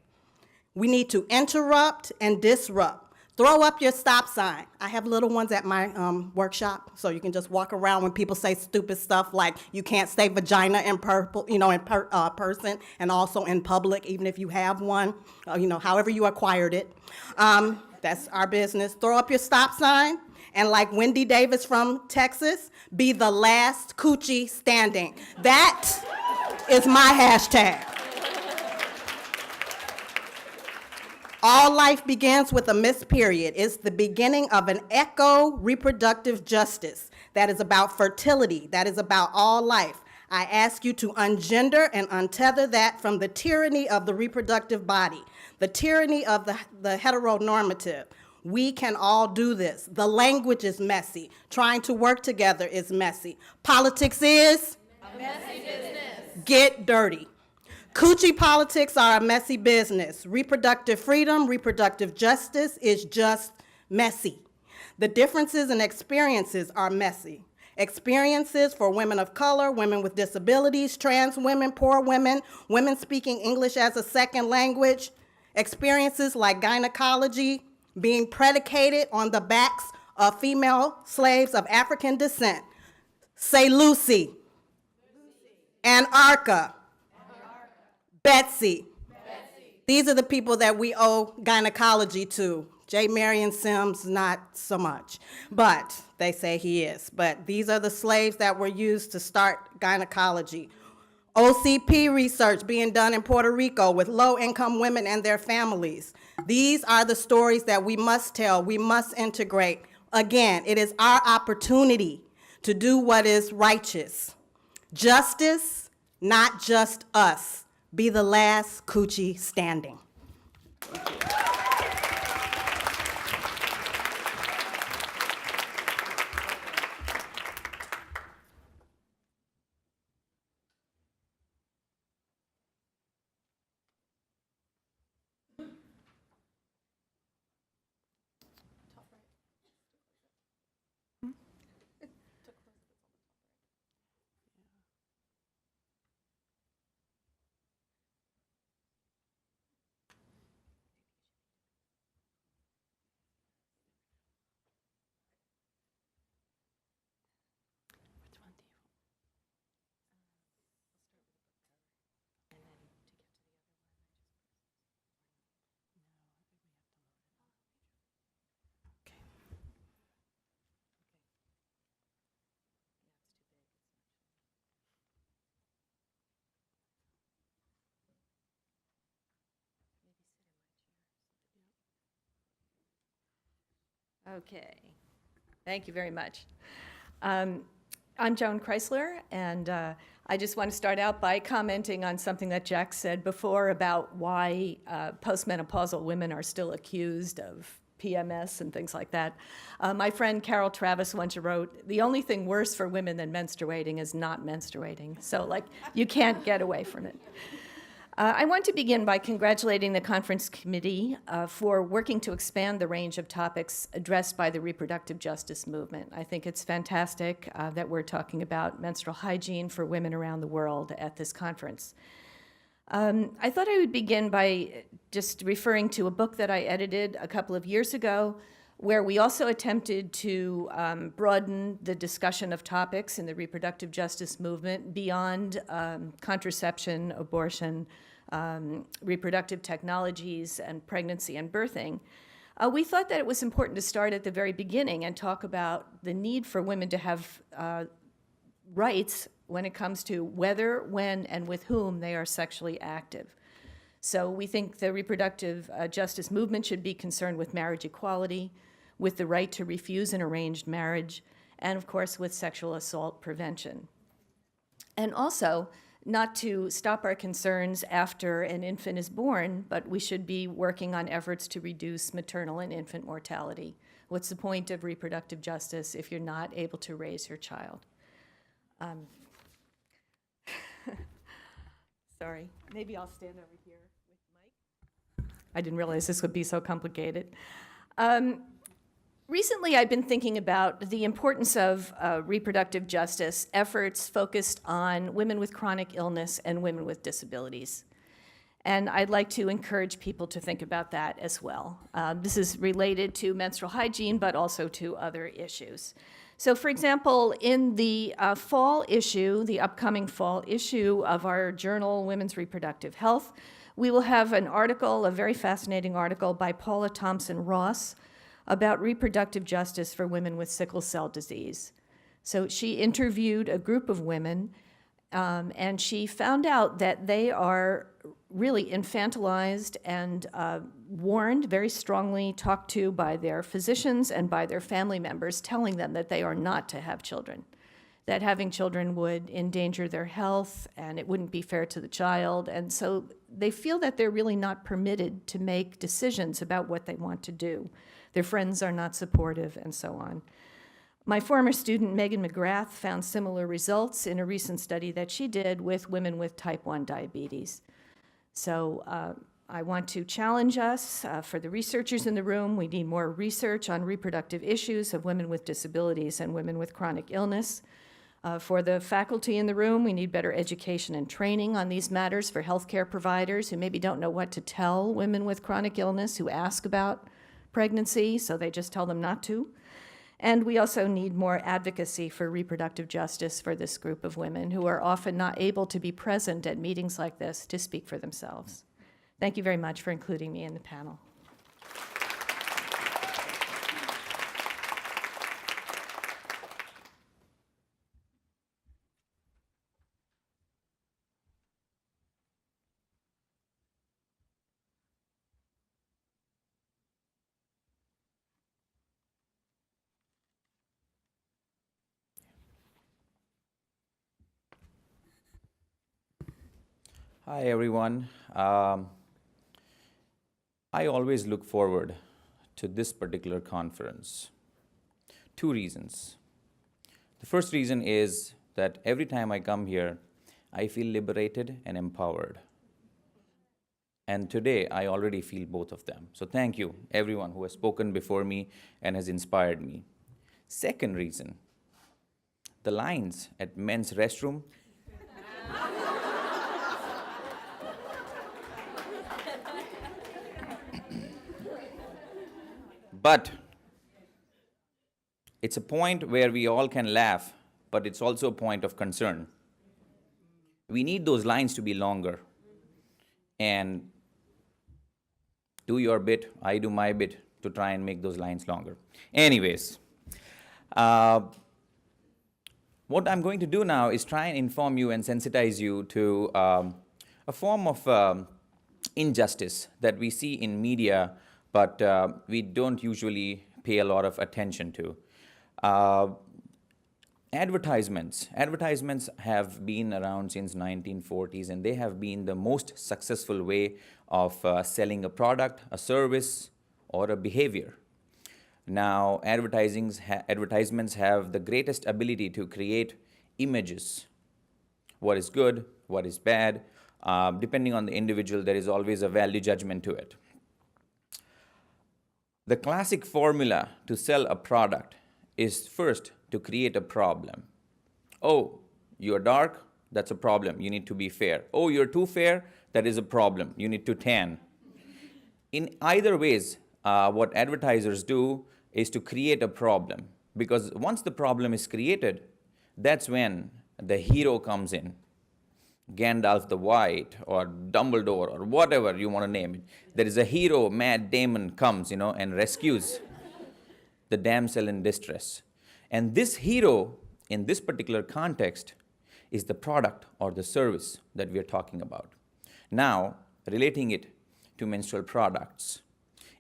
Speaker 14: We need to interrupt and disrupt. Throw up your stop sign. I have little ones at my workshop, so you can just walk around when people say stupid stuff like you can't say vagina in person, and also in public, even if you have one, however you acquired it. That's our business. Throw up your stop sign, and like Wendy Davis from Texas, be the last coochie standing. That is my hashtag. All life begins with a missed period. It's the beginning of an eco-reproductive justice that is about fertility, that is about all life. I ask you to ungender and untether that from the tyranny of the reproductive body, the tyranny of the heteronormative. We can all do this. The language is messy. Trying to work together is messy. Politics is a messy business. Get dirty. Coochie politics are a messy business. Reproductive freedom, reproductive justice is just messy. The differences and experiences are messy. Experiences for women of color, women with disabilities, trans women, poor women, women speaking English as a second language. Experiences like gynecology being predicated on the backs of female slaves of African descent. Say Lucy. Anarcha. Betsy. These are the people that we owe gynecology to. J. Marion Sims, not so much, but they say he is. But these are the slaves that were used to start gynecology. OCP research being done in Puerto Rico with low-income women and their families. These are the stories that we must tell, we must integrate. Again, it is our opportunity to do what is righteous. Justice, not just us. Be the last coochie standing.
Speaker 15: Okay, thank you very much. I'm Joan Chrysler, and I just want to start out by commenting on something that Jack said before about why postmenopausal women are still accused of PMS and things like that. My friend Carol Travis once wrote, "The only thing worse for women than menstruating is not menstruating." So, you can't get away from it. I want to begin by congratulating the conference committee for working to expand the range of topics addressed by the reproductive justice movement. I think it's fantastic that we're talking about menstrual hygiene for women around the world at this conference. I thought I would begin by just referring to a book that I edited a couple of years ago, where we also attempted to broaden the discussion of topics in the reproductive justice movement beyond contraception, abortion, reproductive technologies, and pregnancy and birthing. We thought that it was important to start at the very beginning and talk about the need for women to have rights when it comes to whether, when, and with whom they are sexually active. So we think the reproductive justice movement should be concerned with marriage equality, with the right to refuse an arranged marriage, and of course with sexual assault prevention. And also, not to stop our concerns after an infant is born, but we should be working on efforts to reduce maternal and infant mortality. What's the point of reproductive justice if you're not able to raise your child? Sorry, maybe I'll stand over here with Mike. I didn't realize this would be so complicated. Recently, I've been thinking about the importance of reproductive justice efforts focused on women with chronic illness and women with disabilities. And I'd like to encourage people to think about that as well. This is related to menstrual hygiene, but also to other issues. So for example, in the fall issue, the upcoming fall issue of our journal, Women's Reproductive Health, we will have an article, a very fascinating article by Paula Thompson-Ross about reproductive justice for women with sickle cell disease. So she interviewed a group of women, and she found out that they are really infantilized and warned, very strongly talked to by their physicians and by their family members, telling them that they are not to have children, that having children would endanger their health and it wouldn't be fair to the child. And so they feel that they're really not permitted to make decisions about what they want to do. Their friends are not supportive, and so on. My former student, Megan McGrath, found similar results in a recent study that she did with women with type 1 diabetes. So I want to challenge us, for the researchers in the room, we need more research on reproductive issues of women with disabilities and women with chronic illness. For the faculty in the room, we need better education and training on these matters for healthcare providers who maybe don't know what to tell women with chronic illness who ask about pregnancy, so they just tell them not to. And we also need more advocacy for reproductive justice for this group of women who are often not able to be present at meetings like this to speak for themselves. Thank you very much for including me in the panel.
Speaker 16: Hi, everyone. I always look forward to this particular conference. Two reasons. The first reason is that every time I come here, I feel liberated and empowered. And today, I already feel both of them. So thank you, everyone who has spoken before me and has inspired me. Second reason, the lines at men's restroom but it's a point where we all can laugh, but it's also a point of concern. We need those lines to be longer. And do your bit, I do my bit to try and make those lines longer. Anyways, what I'm going to do now is try and inform you and sensitize you to a form of injustice that we see in media, but we don't usually pay a lot of attention to. Advertisements have been around since 1940s, and they have been the most successful way of selling a product, a service, or a behavior. Now, advertisements have the greatest ability to create images. What is good, what is bad. Depending on the individual, there is always a value judgment to it. The classic formula to sell a product is first to create a problem. Oh, you're dark, that's a problem. You need to be fair. Oh, you're too fair, that is a problem. You need to tan. In either ways, what advertisers do is to create a problem. Because once the problem is created, that's when the hero comes in. Gandalf the White or Dumbledore or whatever you want to name it. There is a hero, Matt Damon comes, and rescues the damsel in distress. And this hero, in this particular context, is the product or the service that we are talking about. Now, relating it to menstrual products.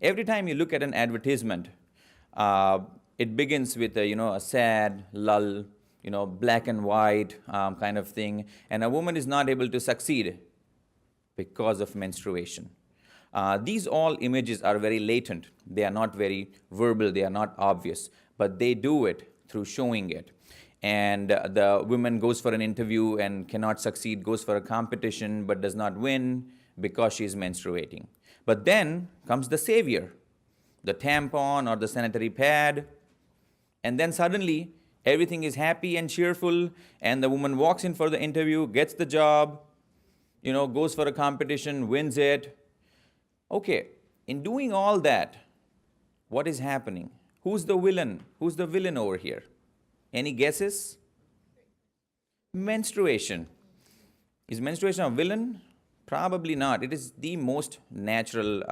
Speaker 16: Every time you look at an advertisement, it begins with a sad lull, black and white kind of thing, and a woman is not able to succeed because of menstruation. These all images are very latent. They are not very verbal, they are not obvious, but they do it through showing it. And the woman goes for an interview and cannot succeed, goes for a competition but does not win because she is menstruating. But then comes the savior, the tampon or the sanitary pad, and then suddenly everything is happy and cheerful, and the woman walks in for the interview, gets the job, goes for a competition, wins it. Okay, in doing all that, what is happening? Who's the villain? Who's the villain over here? Any guesses? Menstruation. Is menstruation a villain? Probably not. It is the most natural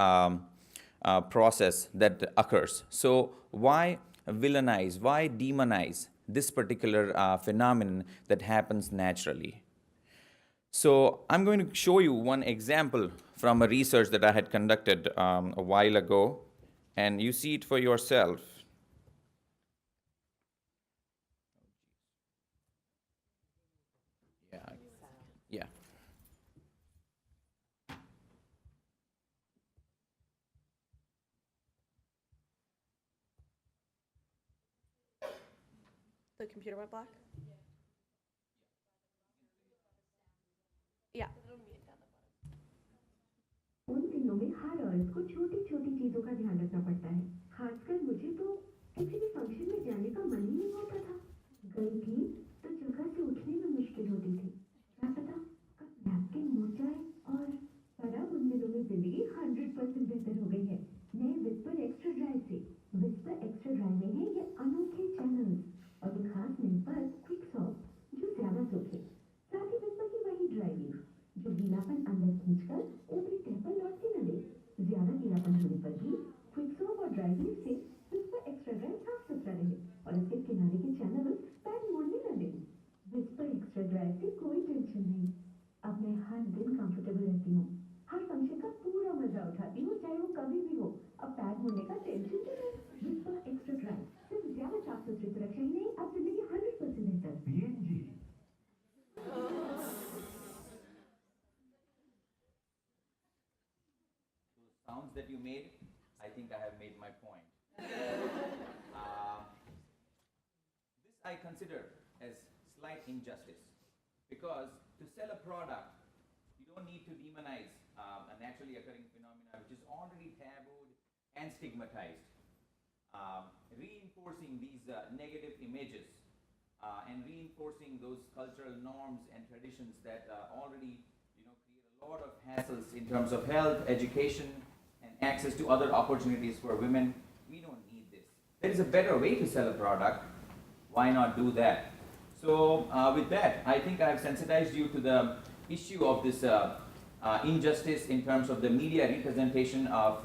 Speaker 16: process that occurs. So why villainize? Why demonize this particular phenomenon that happens naturally? So I'm going to show you one example from a research that I had conducted a while ago, and you see it for yourself. Yeah.
Speaker 8: The computer went black? Yeah.
Speaker 17: उन दिनों में हर औरत को छोटी छोटी चीजों का ध्यान रखना पड़ता है। खासकर मुझे तो किसी भी फंक्शन में जाने का मन ही नहीं होता था। गई थी तो जगह से उठने में मुश्किल होती थी। क्या पता कब नैपकिन मुड़ जाए। और पर अब उन दिनों में जिंदगी 100% बेहतर हो गई है नए विस्पर एक्स्ट्रा ड्राइव से। विस्पर एक्स्ट्रा ड्राइव में है ये अनोखे चैनल्स और ये खास नेम पर क्विक सॉफ्ट जो ज्यादा सोखे। साथ ही विस्पर की वही ड्राई लीफ जो गीलापन अंदर खींचकर ऊपरी तह पर लौट के न दे। ज्यादा गीलापन होने पर भी क्विक सॉफ्ट और ड्राई लीफ से विस्पर एक्स्ट्रा ड्राइव साफ सुथरा रहे और इसके किनारे के चैनल पैर मोड़ने न दे। विस्पर एक्स्ट्रा ड्राइव से कोई टेंशन नहीं। अब मैं हर दिन कंफर्टेबल रहती हूँ। हर फंक्शन का पूरा मजा उठाती हूँ चाहे वो कभी भी हो। अब पैर मोड़ने का टेंशन क्यों है। विस्पर एक्स्ट्रा ड्राइव सिर्फ ज्यादा साफ सुथरी सुरक्षा ही नहीं अब जिंदगी 100% बेहतर। PNG
Speaker 16: Sounds that you made, I think I have made my point. This I consider as slight injustice because to sell a product, you don't need to demonize a naturally occurring phenomenon which is already tabooed and stigmatized. Reinforcing these negative images and reinforcing those cultural norms and traditions that already create a lot of hassles in terms of health, education, and access to other opportunities for women. We don't need this. There is a better way to sell a product. Why not do that? So with that, I think I have sensitized you to the issue of this injustice in terms of the media representation of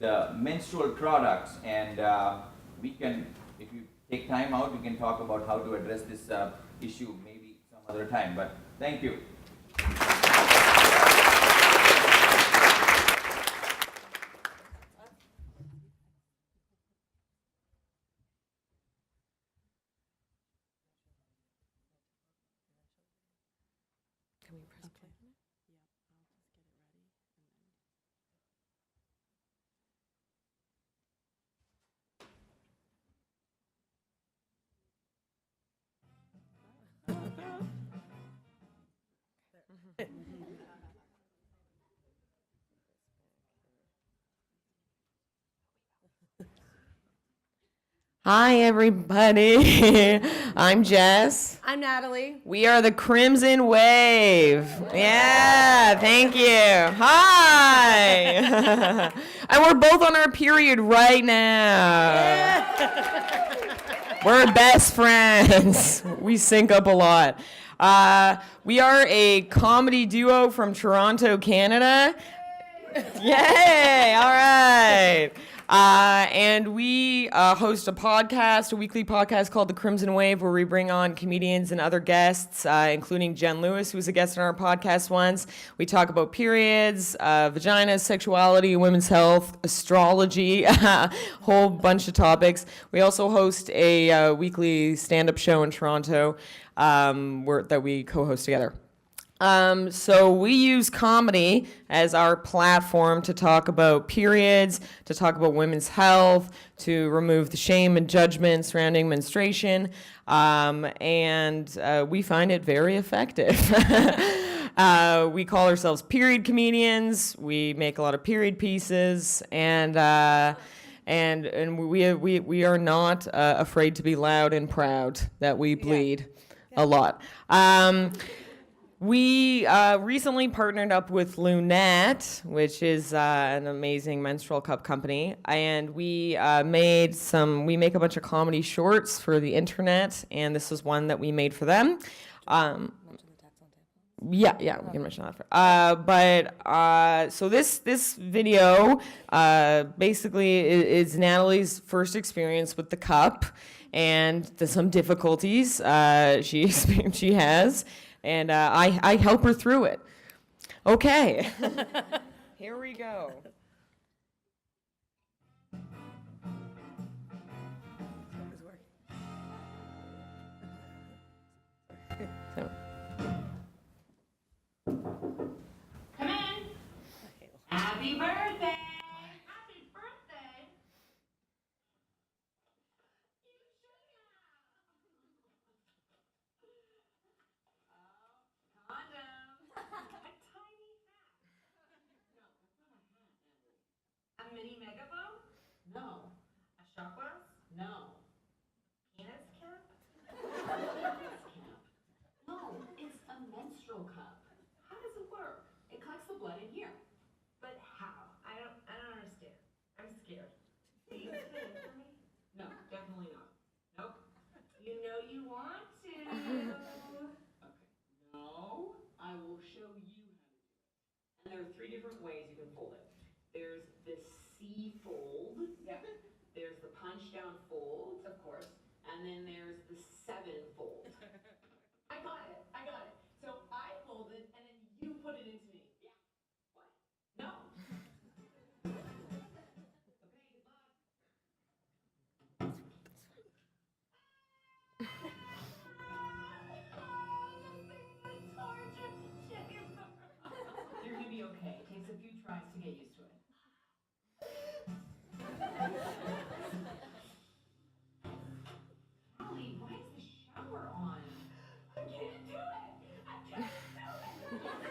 Speaker 16: the menstrual products, and we can, if you take time out, we can talk about how to address this issue maybe some other time, but thank you.
Speaker 18: Hi, everybody. I'm Jess.
Speaker 1: I'm Natalie.
Speaker 18: We are the Crimson Wave. Yeah, thank you. Hi. And we're both on our period right now. We're best friends. We sync up a lot. We are a comedy duo from Toronto, Canada. Yay! All right. And we host a podcast, a weekly podcast called The Crimson Wave, where we bring on comedians and other guests, including Jen Lewis, who was a guest on our podcast once. We talk about periods, vaginas, sexuality, women's health, astrology, a whole bunch of topics. We also host a weekly stand-up show in Toronto that we co-host together. So we use comedy as our platform to talk about periods, to talk about women's health, to remove the shame and judgment surrounding menstruation, and we find it very effective. We call ourselves period comedians. We make a lot of period pieces, and we are not afraid to be loud and proud that we bleed a lot. We recently partnered up with Lunette, which is an amazing menstrual cup company, and we make a bunch of comedy shorts for the internet, and this was one that we made for them. Yeah, we can mention that. So this video basically is Natalie's first experience with the cup, and some difficulties she has. And I help her through it. Okay. Here we go.
Speaker 19: Come in. Happy birthday. Happy birthday. A mini megaphone? No. A shot glass? No. Penis cap? Penis cap. No, it's a menstrual cup. How does it work? It collects the blood in here. But how? I don't understand. I'm scared. Will you put it in for me? No, definitely not. Nope. You know you want to. Okay. No, I will show you how to do it. And there are 3 different ways you can fold it. There's the C fold. Yeah. There's the punch down fold. Of course. And then there's the 7 fold. I got it. So I fold it and then you put it into me. Yeah. What? No. Okay, good luck. You're gonna be okay. It takes a few tries to get used to it. Allie, why is the shower on? I can't do it! Yes, you can!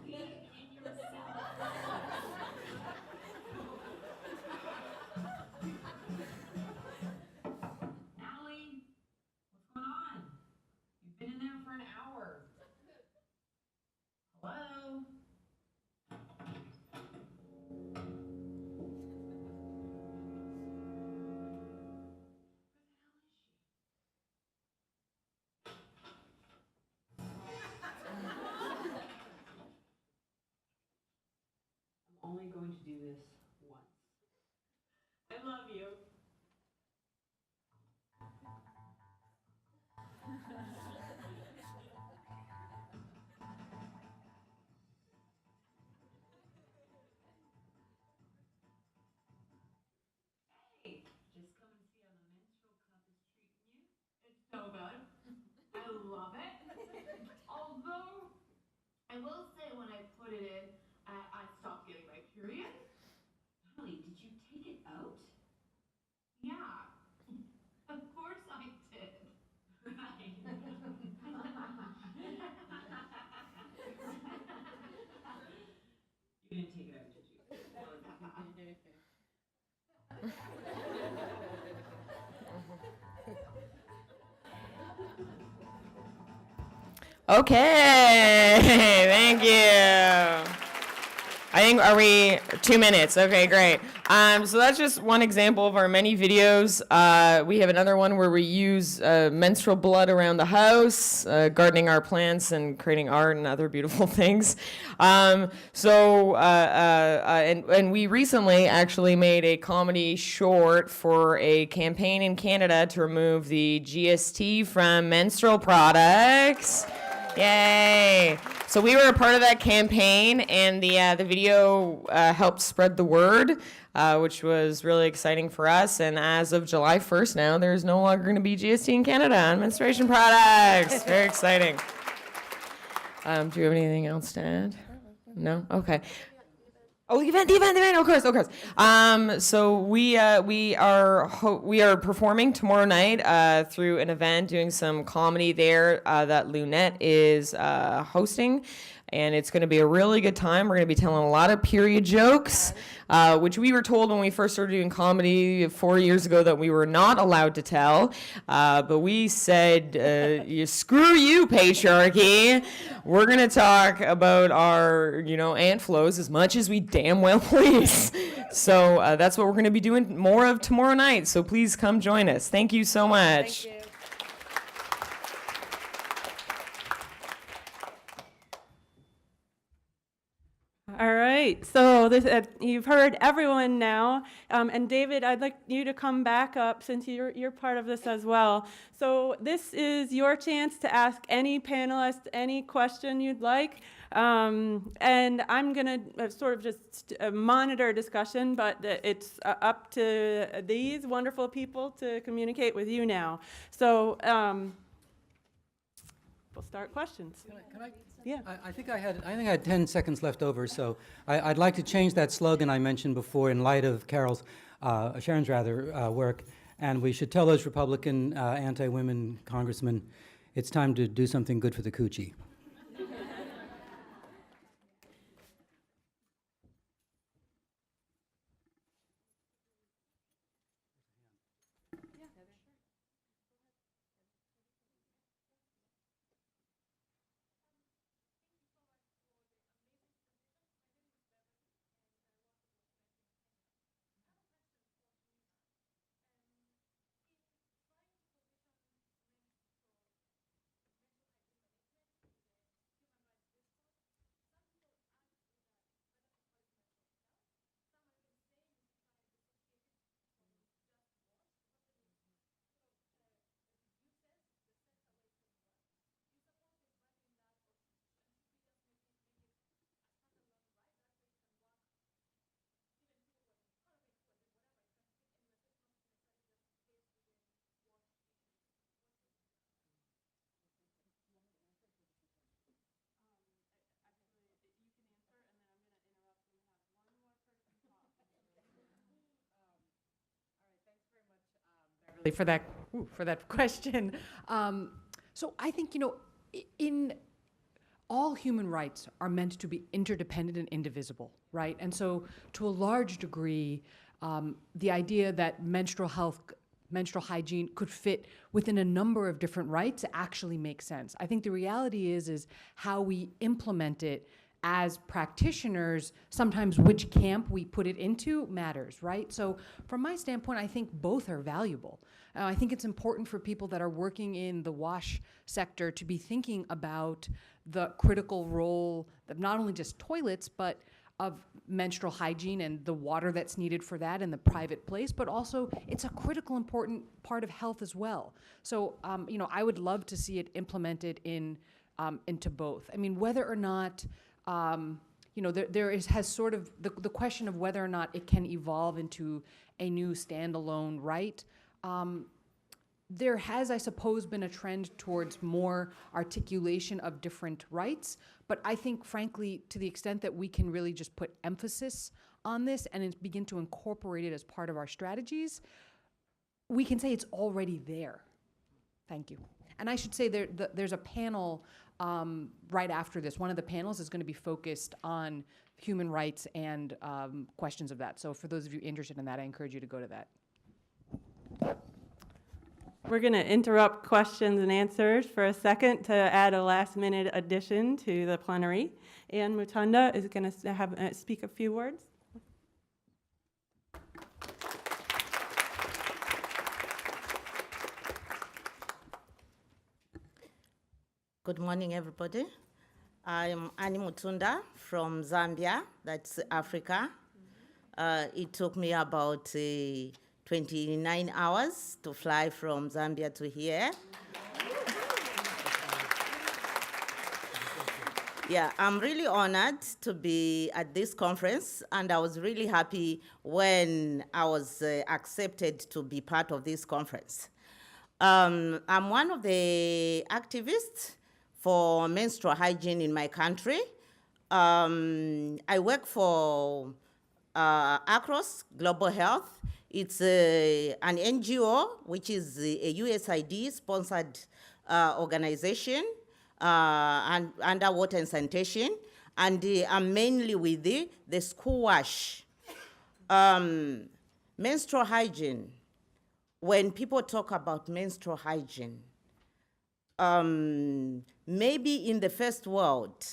Speaker 19: Believe in yourself. Allie, what's going on? You've been in there for an hour. Hello? I'm only going to do this once. I love you. Hey, just come and see how the menstrual cup is treating you. It's so good. I love it. Although, I will say when I put it in, I stopped getting my period. Holly, did you take it out? Yeah. Of course I did. Right. You didn't take it out, did you?
Speaker 18: Okay, thank you. I think, are we 2 minutes? Okay, great. So that's just one example of our many videos. We have another one where we use menstrual blood around the house, gardening our plants and creating art and other beautiful things. And we recently actually made a comedy short for a campaign in Canada to remove the GST from menstrual products. Yay! So we were a part of that campaign, and the video helped spread the word, which was really exciting for us. And as of July 1st now, there's no longer going to be GST in Canada on menstruation products. Very exciting. Do you have anything else to add? No? Okay. Oh, the event, of course. So we are performing tomorrow night through an event, doing some comedy there that Lunette is hosting. And it's going to be a really good time. We're going to be telling a lot of period jokes, which we were told when we first started doing comedy 4 years ago that we were not allowed to tell. But we said, screw you, patriarchy. We're going to talk about our, ant flows as much as we damn well please. So that's what we're going to be doing more of tomorrow night. So please come join us. Thank you so much.
Speaker 5: Thank you. All right, so you've heard everyone now, and David, I'd like you to come back up since you're part of this as well. So this is your chance to ask any panelist any question you'd like, and I'm going to sort of just monitor discussion, but it's up to these wonderful people to communicate with you now. So we'll start questions.
Speaker 2: Can I?
Speaker 5: Yeah.
Speaker 2: I think I had 10 seconds left over, so I'd like to change that slogan I mentioned before in light of Sharon's work, and we should tell those Republican anti-women congressmen it's time to do something good for the coochie.
Speaker 13: For that question. So I think, in all human rights are meant to be interdependent and indivisible, right? And so to a large degree, the idea that menstrual hygiene could fit within a number of different rights actually makes sense. I think the reality is how we implement it as practitioners, sometimes which camp we put it into matters, right? So from my standpoint, I think both are valuable. I think it's important for people that are working in the wash sector to be thinking about the critical role of not only just toilets, but of menstrual hygiene and the water that's needed for that in the private place, but also it's a critical, important part of health as well. So, I would love to see it implemented into both. I mean, whether or not has sort of the question of whether or not it can evolve into a new standalone right. There has, I suppose, been a trend towards more articulation of different rights, but I think, frankly, to the extent that we can really just put emphasis on this and begin to incorporate it as part of our strategies, we can say it's already there. Thank you. And I should say there's a panel right after this. One of the panels is going to be focused on human rights and questions of that. So for those of you interested in that, I encourage you to go to that.
Speaker 5: We're going to interrupt questions and answers for a second to add a last-minute addition to the plenary. Ann Mutunda is going to have speak a few words.
Speaker 20: Good morning, everybody. I'm Annie Mutunda from Zambia, that's Africa. It took me about 29 hours to fly from Zambia to here. Yeah, I'm really honored to be at this conference, and I was really happy when I was accepted to be part of this conference. I'm one of the activists for menstrual hygiene in my country. I work for Across Global Health. It's an NGO, which is a USAID-sponsored organization and under water and sanitation. And I'm mainly with the school wash. Menstrual hygiene. When people talk about menstrual hygiene, maybe in the first world,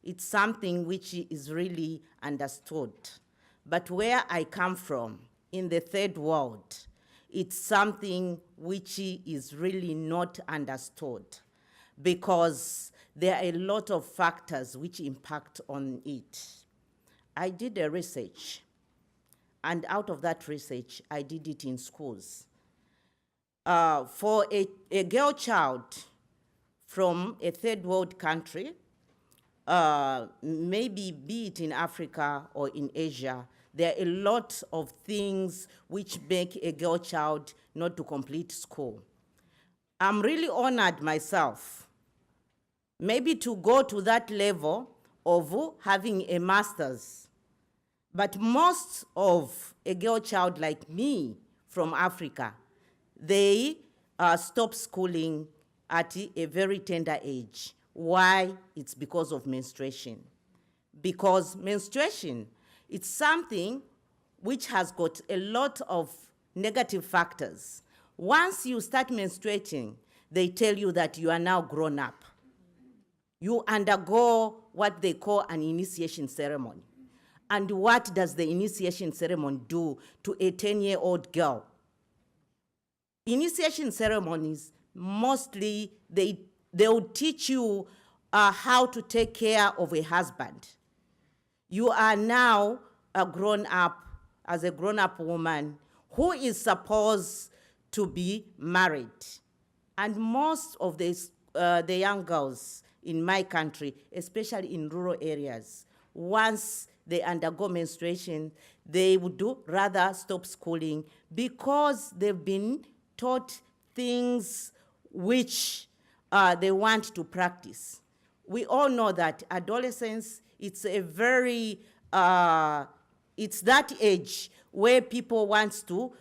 Speaker 20: it's something which is really understood. But where I come from, in the third world, it's something which is really not understood because there are a lot of factors which impact on it. I did a research, and out of that research, I did it in schools. For a girl child from a third world country, maybe be it in Africa or in Asia, there are a lot of things which make a girl child not to complete school. I'm really honored myself, maybe to go to that level of having a master's. But most of a girl child like me from Africa, they stop schooling at a very tender age. Why? It's because of menstruation. Because menstruation, it's something which has got a lot of negative factors. Once you start menstruating, they tell you that you are now grown up. You undergo what they call an initiation ceremony. And what does the initiation ceremony do to a 10-year-old girl? Initiation ceremonies, mostly they'll teach you how to take care of a husband. You are now a grown-up, as a grown-up woman who is supposed to be married. And most of the young girls in my country, especially in rural areas, once they undergo menstruation, they would rather stop schooling because they've been taught things which they want to practice. We all know that adolescence, it's a very, it's that age where people want to,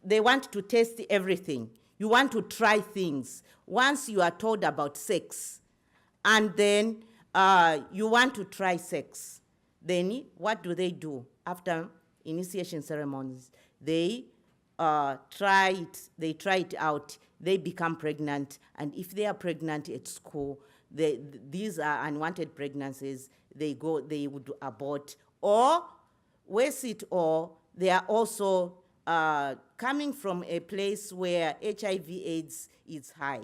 Speaker 20: they want to test everything. You want to try things. Once you are told about sex, and then you want to try sex, then what do after initiation ceremonies? They try it out, they become pregnant, and if they are pregnant at school, these are unwanted pregnancies, they would abort, or worse it all, they are also coming from a place where HIV/AIDS is high.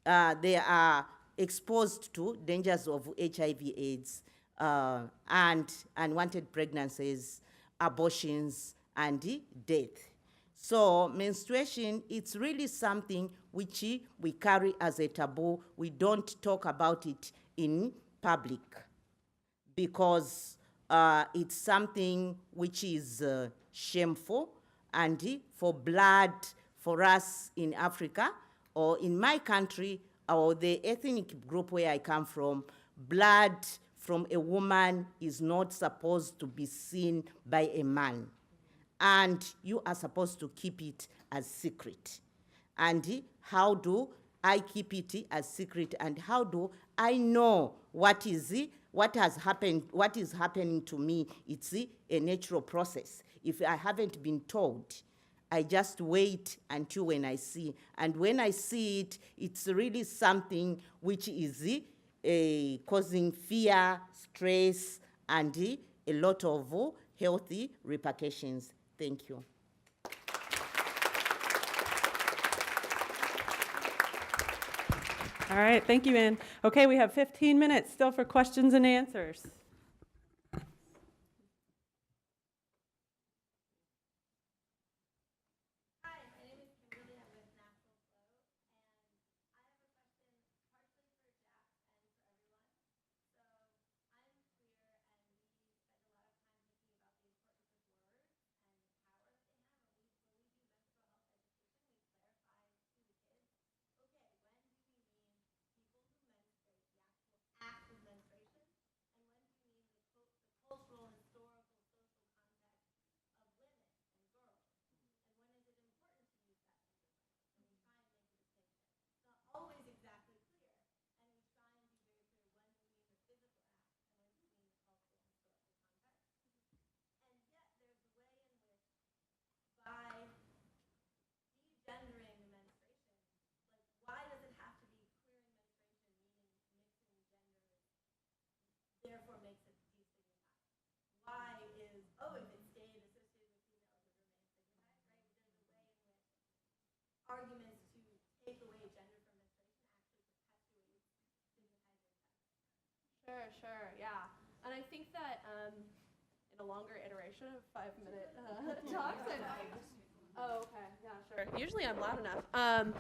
Speaker 20: They are exposed to dangers of HIV/AIDS and unwanted pregnancies, abortions, and death. So menstruation, it's really something which we carry as a taboo. We don't talk about it in public because it's something which is shameful, and for blood, for us in Africa, or in my country, or the ethnic group where I come from, blood from a woman is not supposed to be seen by a man. And you are supposed to keep it as secret. And how do I keep it as secret, and how do I know what is happening to me? It's a natural process. If I haven't been told, I just wait until when I see. And when I see it, it's really something which is causing fear, stress, and a lot of healthy repercussions. Thank you.
Speaker 5: All right, thank you, Ann. Okay, we have 15 minutes still for questions and answers.
Speaker 8: Sure, yeah. And I think that in a longer iteration of 5-minute talks, oh, okay, yeah, sure. Usually I'm loud enough.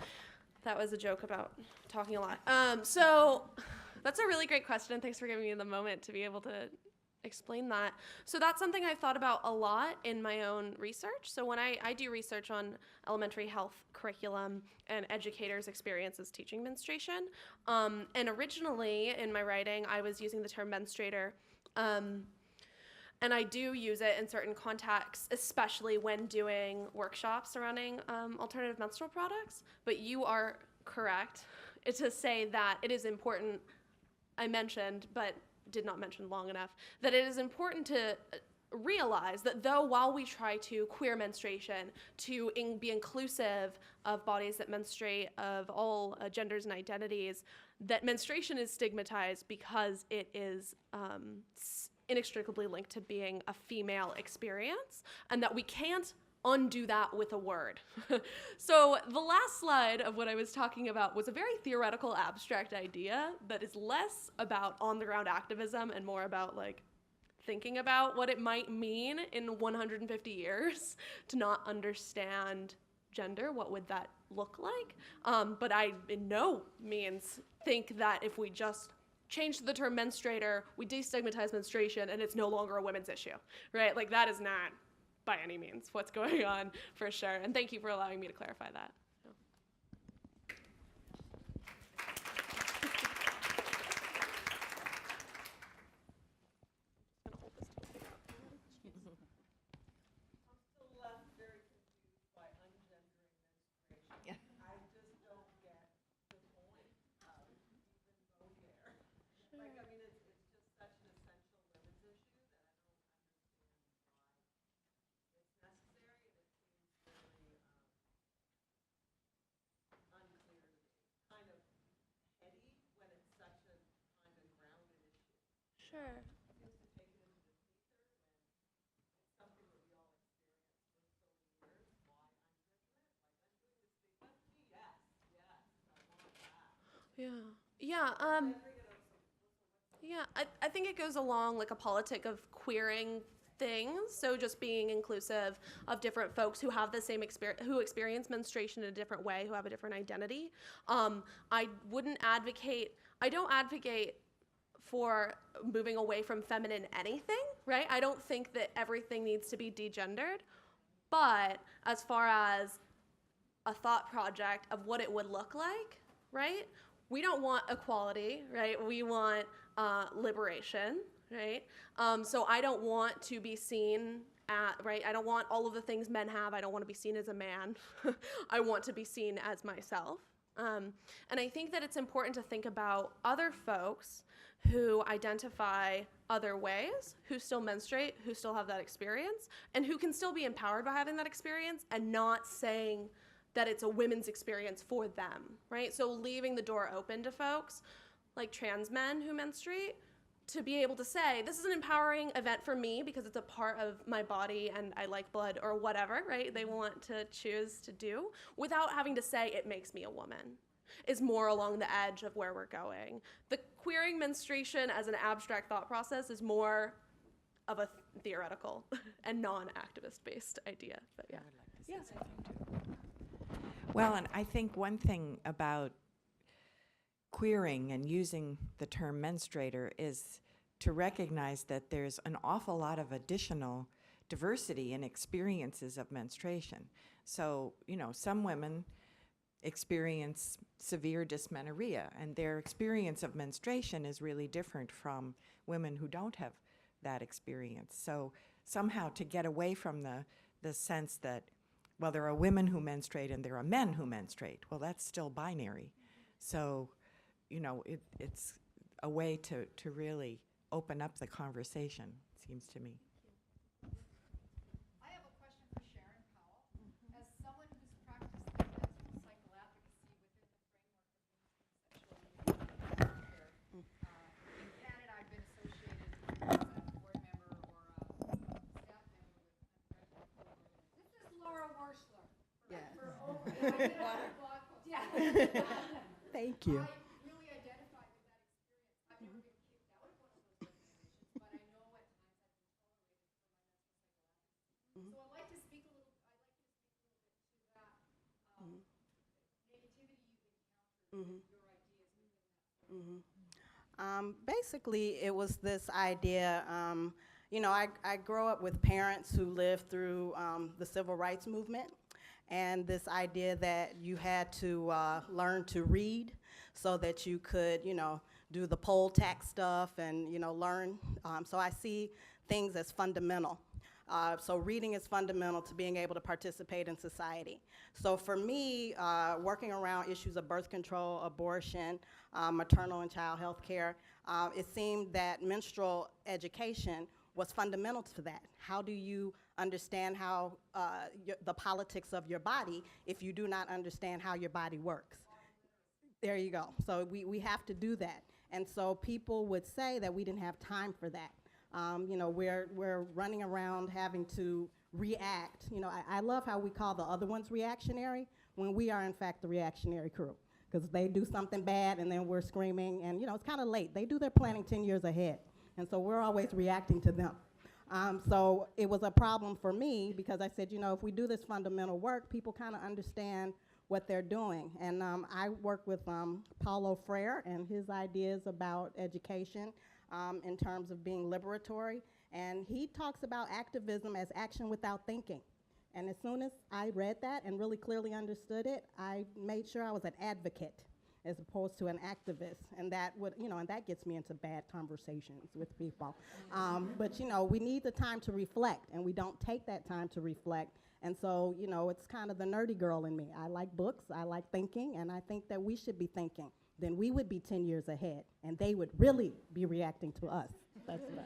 Speaker 8: That was a joke about talking a lot. So that's a really great question. Thanks for giving me the moment to be able to explain that. So that's something I've thought about a lot in my own research. So when I do research on elementary health curriculum and educators' experiences teaching menstruation, and originally in my writing, I was using the term menstruator, and I do use it in certain contexts, especially when doing workshops surrounding alternative menstrual products. But you are correct to say that it is important, I mentioned, but did not mention long enough, that it is important to realize that though while we try to queer menstruation, to be inclusive of bodies that menstruate, of all genders and identities, that menstruation is stigmatized because it is inextricably linked to being a female experience, and that we can't undo that with a word. So the last slide of what I was talking about was a very theoretical, abstract idea that is less about on-the-ground activism and more about like thinking about what it might mean in 150 years to not understand gender. What would that look like? But I in no means think that if we just change the term menstruator, we destigmatize menstruation and it's no longer a women's issue, right? Like that is not by any means what's going on, for sure. And thank you for allowing me to clarify that. Sure. Yeah, I think it goes along like a politic of queering things. So just being inclusive of different folks who have the same experience, who experience menstruation in a different way, who have a different identity. I don't advocate for moving away from feminine anything, right? I don't think that everything needs to be degendered. But as far as a thought project of what it would look like, right? We don't want equality, right? We want liberation, right? So I don't want to be seen right? I don't want all of the things men have. I don't want to be seen as a man. I want to be seen as myself. And I think that it's important to think about other folks who identify other ways, who still menstruate, who still have that experience, and who can still be empowered by having that experience and not saying that it's a women's experience for them, right? So leaving the door open to folks like trans men who menstruate to be able to say, this is an empowering event for me because it's a part of my body and I like blood or whatever, right? They want to choose to do without having to say it makes me a woman, is more along the edge of where we're going. The queering menstruation as an abstract thought process is more of a theoretical and non-activist based idea, but yeah.
Speaker 12: Well, and I think one thing about queering and using the term menstruator is to recognize that there's an awful lot of additional diversity in experiences of menstruation. So, some women experience severe dysmenorrhea, and their experience of menstruation is really different from women who don't have that experience. So somehow to get away from the sense that, well, there are women who menstruate and there are men who menstruate, well, that's still binary. So, it's a way to really open up the conversation, seems to me.
Speaker 21: I have a question for Sharon Powell. As someone who's practiced menstrual cycle advocacy within the framework of women's sexual health care, in Canada I've been associated as a board member or a staff member with menstrual programs. This is Laura Warshler.
Speaker 14: Yeah.
Speaker 21: For over, I did a blog post. Yeah.
Speaker 14: Thank you.
Speaker 21: I really identified with that experience. I've never been kicked out of one of those organizations, but I know at times I've been tolerated for my menstrual cycle advocacy. So I'd like you to speak a little bit to that negativity you've encountered with your ideas within that.
Speaker 14: Basically, it was this idea, I grew up with parents who lived through the civil rights movement, and this idea that you had to learn to read so that you could, do the poll tax stuff and, learn. So I see things as fundamental. So reading is fundamental to being able to participate in society. So for me, working around issues of birth control, abortion, maternal and child health care, it seemed that menstrual education was fundamental to that. How do you understand how the politics of your body if you do not understand how your body works? There you go. So we have to do that. And so people would say that we didn't have time for that. We're running around having to react. I love how we call the other ones reactionary when we are in fact the reactionary crew, because they do something bad and then we're screaming, and it's kind of late. They do their planning 10 years ahead, and so we're always reacting to them. So it was a problem for me because I said, if we do this fundamental work, people kind of understand what they're doing. And I work with Paulo Freire and his ideas about education in terms of being liberatory. And he talks about activism as action without thinking. And as soon as I read that and really clearly understood it, I made sure I was an advocate as opposed to an activist. And that would, and that gets me into bad conversations with people. But, we need the time to reflect, and we don't take that time to reflect. And so, it's kind of the nerdy girl in me. I like books, I like thinking, and I think that we should be thinking. Then we would be 10 years ahead, and they would really be reacting to us. That's right.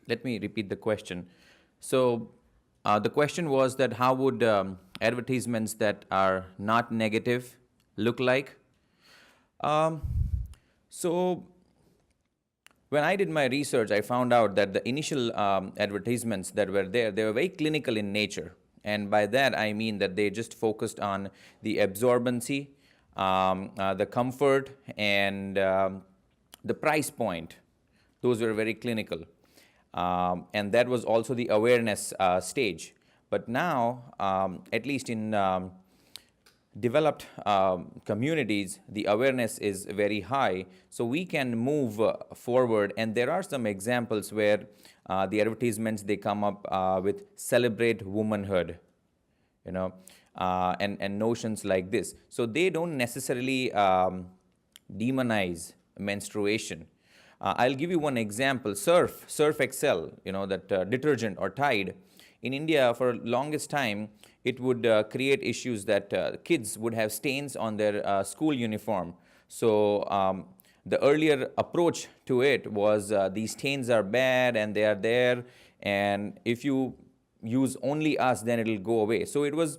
Speaker 16: Let me repeat the question. So the question was that how would advertisements that are not negative look like? So when I did my research, I found out that the initial advertisements that were there, they were very clinical in nature. And by that, I mean that they just focused on the absorbency, the comfort, and the price point. Those were very clinical. And that was also the awareness stage. But now, at least in developed communities, the awareness is very high, so we can move forward. And there are some examples where the advertisements, they come up with celebrate womanhood, you know, and notions like this. So they don't necessarily demonize menstruation. I'll give you one example. Surf Excel, you know, that detergent, or Tide. In India, for longest time, it would create issues that kids would have stains on their school uniform. So the earlier approach to it was these stains are bad and they are there, and if you use only us, then it'll go away. So it was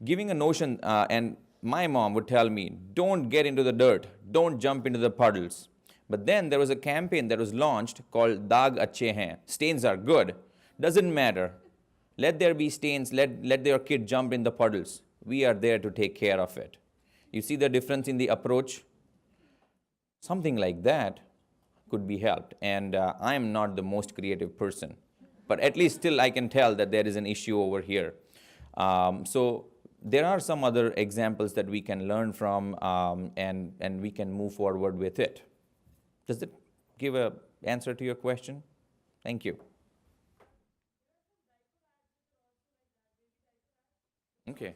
Speaker 16: giving a notion, and my mom would tell me, don't get into the dirt, don't jump into the puddles. But then there was a campaign that was launched called Daag Achhe Hain. Stains are good. Doesn't matter. Let there be stains. Let their kid jump in the puddles. We are there to take care of it. You see the difference in the approach? Something like that could be helped. And I am not the most creative person. But at least still I can tell that there is an issue over here. So there are some other examples that we can learn from, and we can move forward with it. Does it give an answer to your question? Thank you. Okay.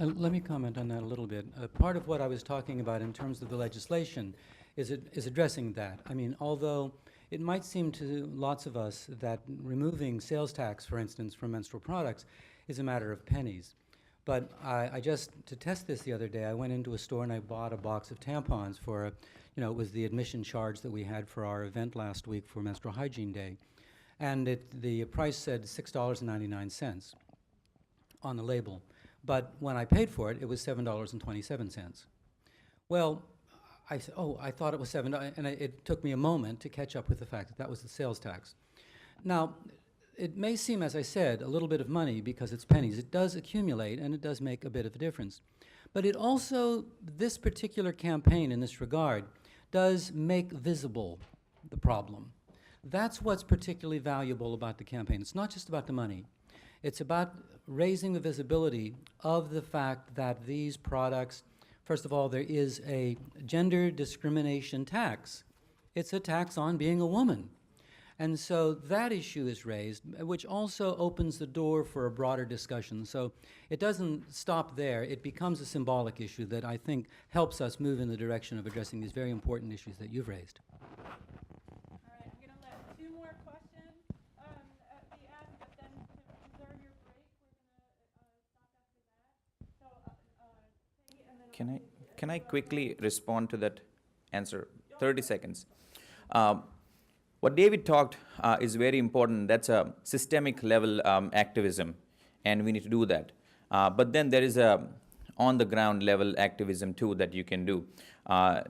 Speaker 2: Let me comment on that a little bit. Part of what I was talking about in terms of the legislation is addressing that. I mean, although it might seem to lots of us that removing sales tax, for instance, from menstrual products is a matter of pennies. But I just, to test this the other day, I went into a store and I bought a box of tampons for, you know, it was the admission charge that we had for our event last week for Menstrual Hygiene Day. And the price said $6.99 on the label. But when I paid for it, it was $7.27. Well, I said, oh, I thought it was $7, and it took me a moment to catch up with the fact that that was the sales tax. Now, it may seem, as I said, a little bit of money because it's pennies. It does accumulate, and it does make a bit of a difference. But it also, this particular campaign in this regard, does make visible the problem. That's what's particularly valuable about the campaign. It's not just about the money. It's about raising the visibility of the fact that these products, first of all, there is a gender discrimination tax. It's a tax on being a woman. And so that issue is raised, which also opens the door for a broader discussion. So it doesn't stop there. It becomes a symbolic issue that I think helps us move in the direction of addressing these very important issues that you've raised.
Speaker 16: Can I quickly respond to that answer? 30 seconds. What David talked is very important. That's a systemic level activism, and we need to do that. But then there is a on-the-ground level activism too that you can do.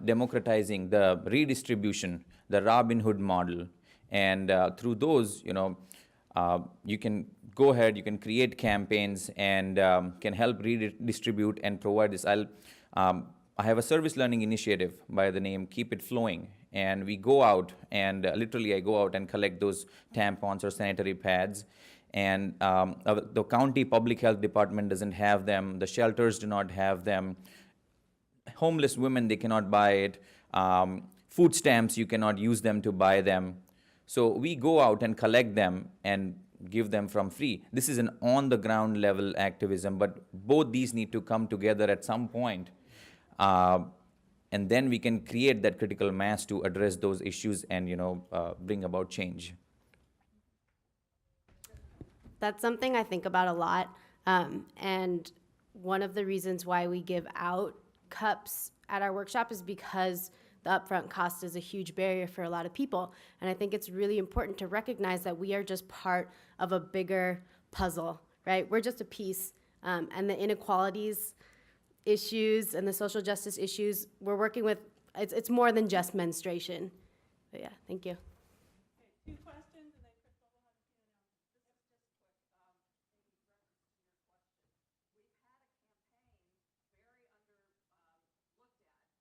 Speaker 16: Democratizing the redistribution, the Robin Hood model, and through those, you know, you can go ahead, you can create campaigns and can help redistribute and provide this. I have a service learning initiative by the name Keep It Flowing, and we go out and literally I go out and collect those tampons or sanitary pads, and the county public health department doesn't have them, the shelters do not have them, homeless women, they cannot buy it, food stamps, you cannot use them to buy them. So we go out and collect them and give them from free. This is an on-the-ground level activism, but both these need to come together at some point. And then we can create that critical mass to address those issues and, bring about change.
Speaker 11: That's something I think about a lot. And one of the reasons why we give out cups at our workshop is because the upfront cost is a huge barrier for a lot of people. And I think it's really important to recognize that we are just part of a bigger puzzle, right? We're just a piece. And the inequalities issues and the social justice issues we're working with, it's more than just menstruation. But yeah, thank you.
Speaker 5: Two questions, and then Crystal will have a few announcements.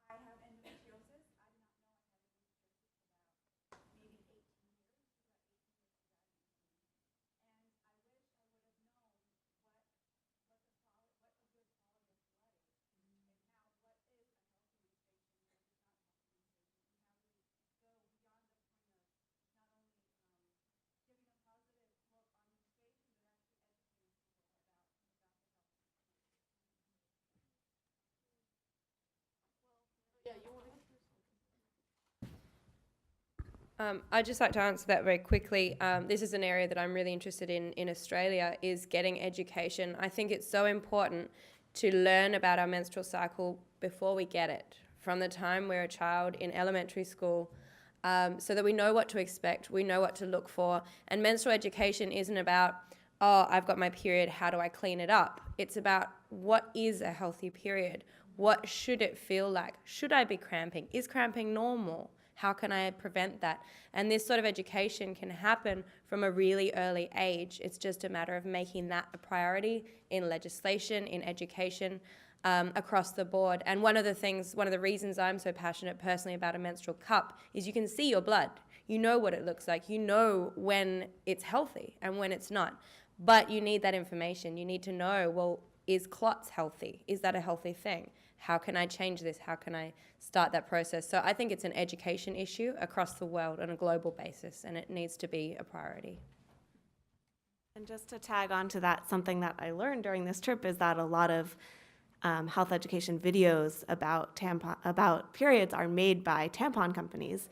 Speaker 21: I have endometriosis. I did not know I had endometriosis about maybe 18 years, about 18 years ago. And I wish I would have known what a good quality of blood is, and how what is a healthy menstruation, what is not a healthy menstruation, and how we go beyond the point of not only giving a positive look on menstruation, but actually educating people about the health.
Speaker 8: Yeah, you want to?
Speaker 9: I'd just like to answer that very quickly. This is an area that I'm really interested in Australia, is getting education. I think it's so important to learn about our menstrual cycle before we get it, from the time we're a child in elementary school, so that we know what to expect, we know what to look for. And menstrual education isn't about, oh, I've got my period, how do I clean it up? It's about, what is a healthy period? What should it feel like? Should I be cramping? Is cramping normal? How can I prevent that? And this sort of education can happen from a really early age. It's just a matter of making that a priority in legislation, in education, across the board. And one of the reasons I'm so passionate personally about a menstrual cup is you can see your blood. You know what it looks like. You know when it's healthy and when it's not. But you need that information. You need to know, well, is clots healthy? Is that a healthy thing? How can I change this? How can I start that process? So I think it's an education issue across the world on a global basis, and it needs to be a priority.
Speaker 10: And just to tag on to that, something that I learned during this trip is that a lot of health education videos about periods are made by tampon companies.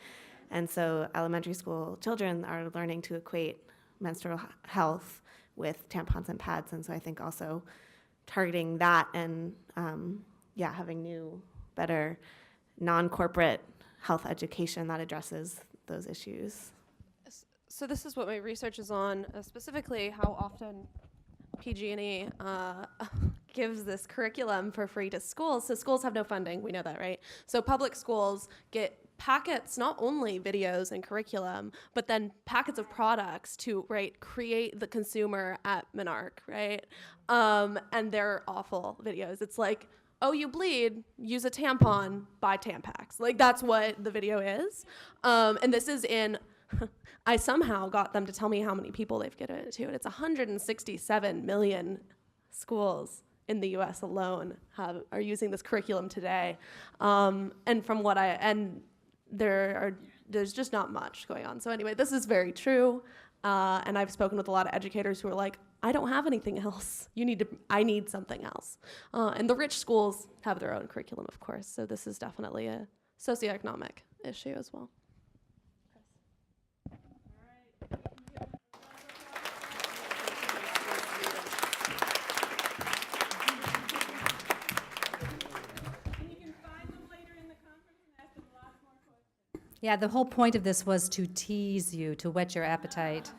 Speaker 10: And so elementary school children are learning to equate menstrual health with tampons and pads. And so I think also targeting that and having new, better, non-corporate health education that addresses those issues.
Speaker 8: So this is what my research is on, specifically how often PG&E gives this curriculum for free to schools. So schools have no funding, we know that, right? So public schools get packets, not only videos and curriculum, but then packets of products to, create the consumer at Monarch, right? And they're awful videos. It's like, oh, you bleed, use a tampon, buy Tampax. Like, that's what the video is. And this is in, I somehow got them to tell me how many people they've given it to, and it's 167 million schools in the US alone are using this curriculum today. And from what there's just not much going on. So anyway, this is very true. And I've spoken with a lot of educators who are like, I don't have anything else. I need something else. And the rich schools have their own curriculum, of course. So this is definitely a socioeconomic issue as well.
Speaker 4: Yeah, the whole point of this was to tease you, to whet your appetite.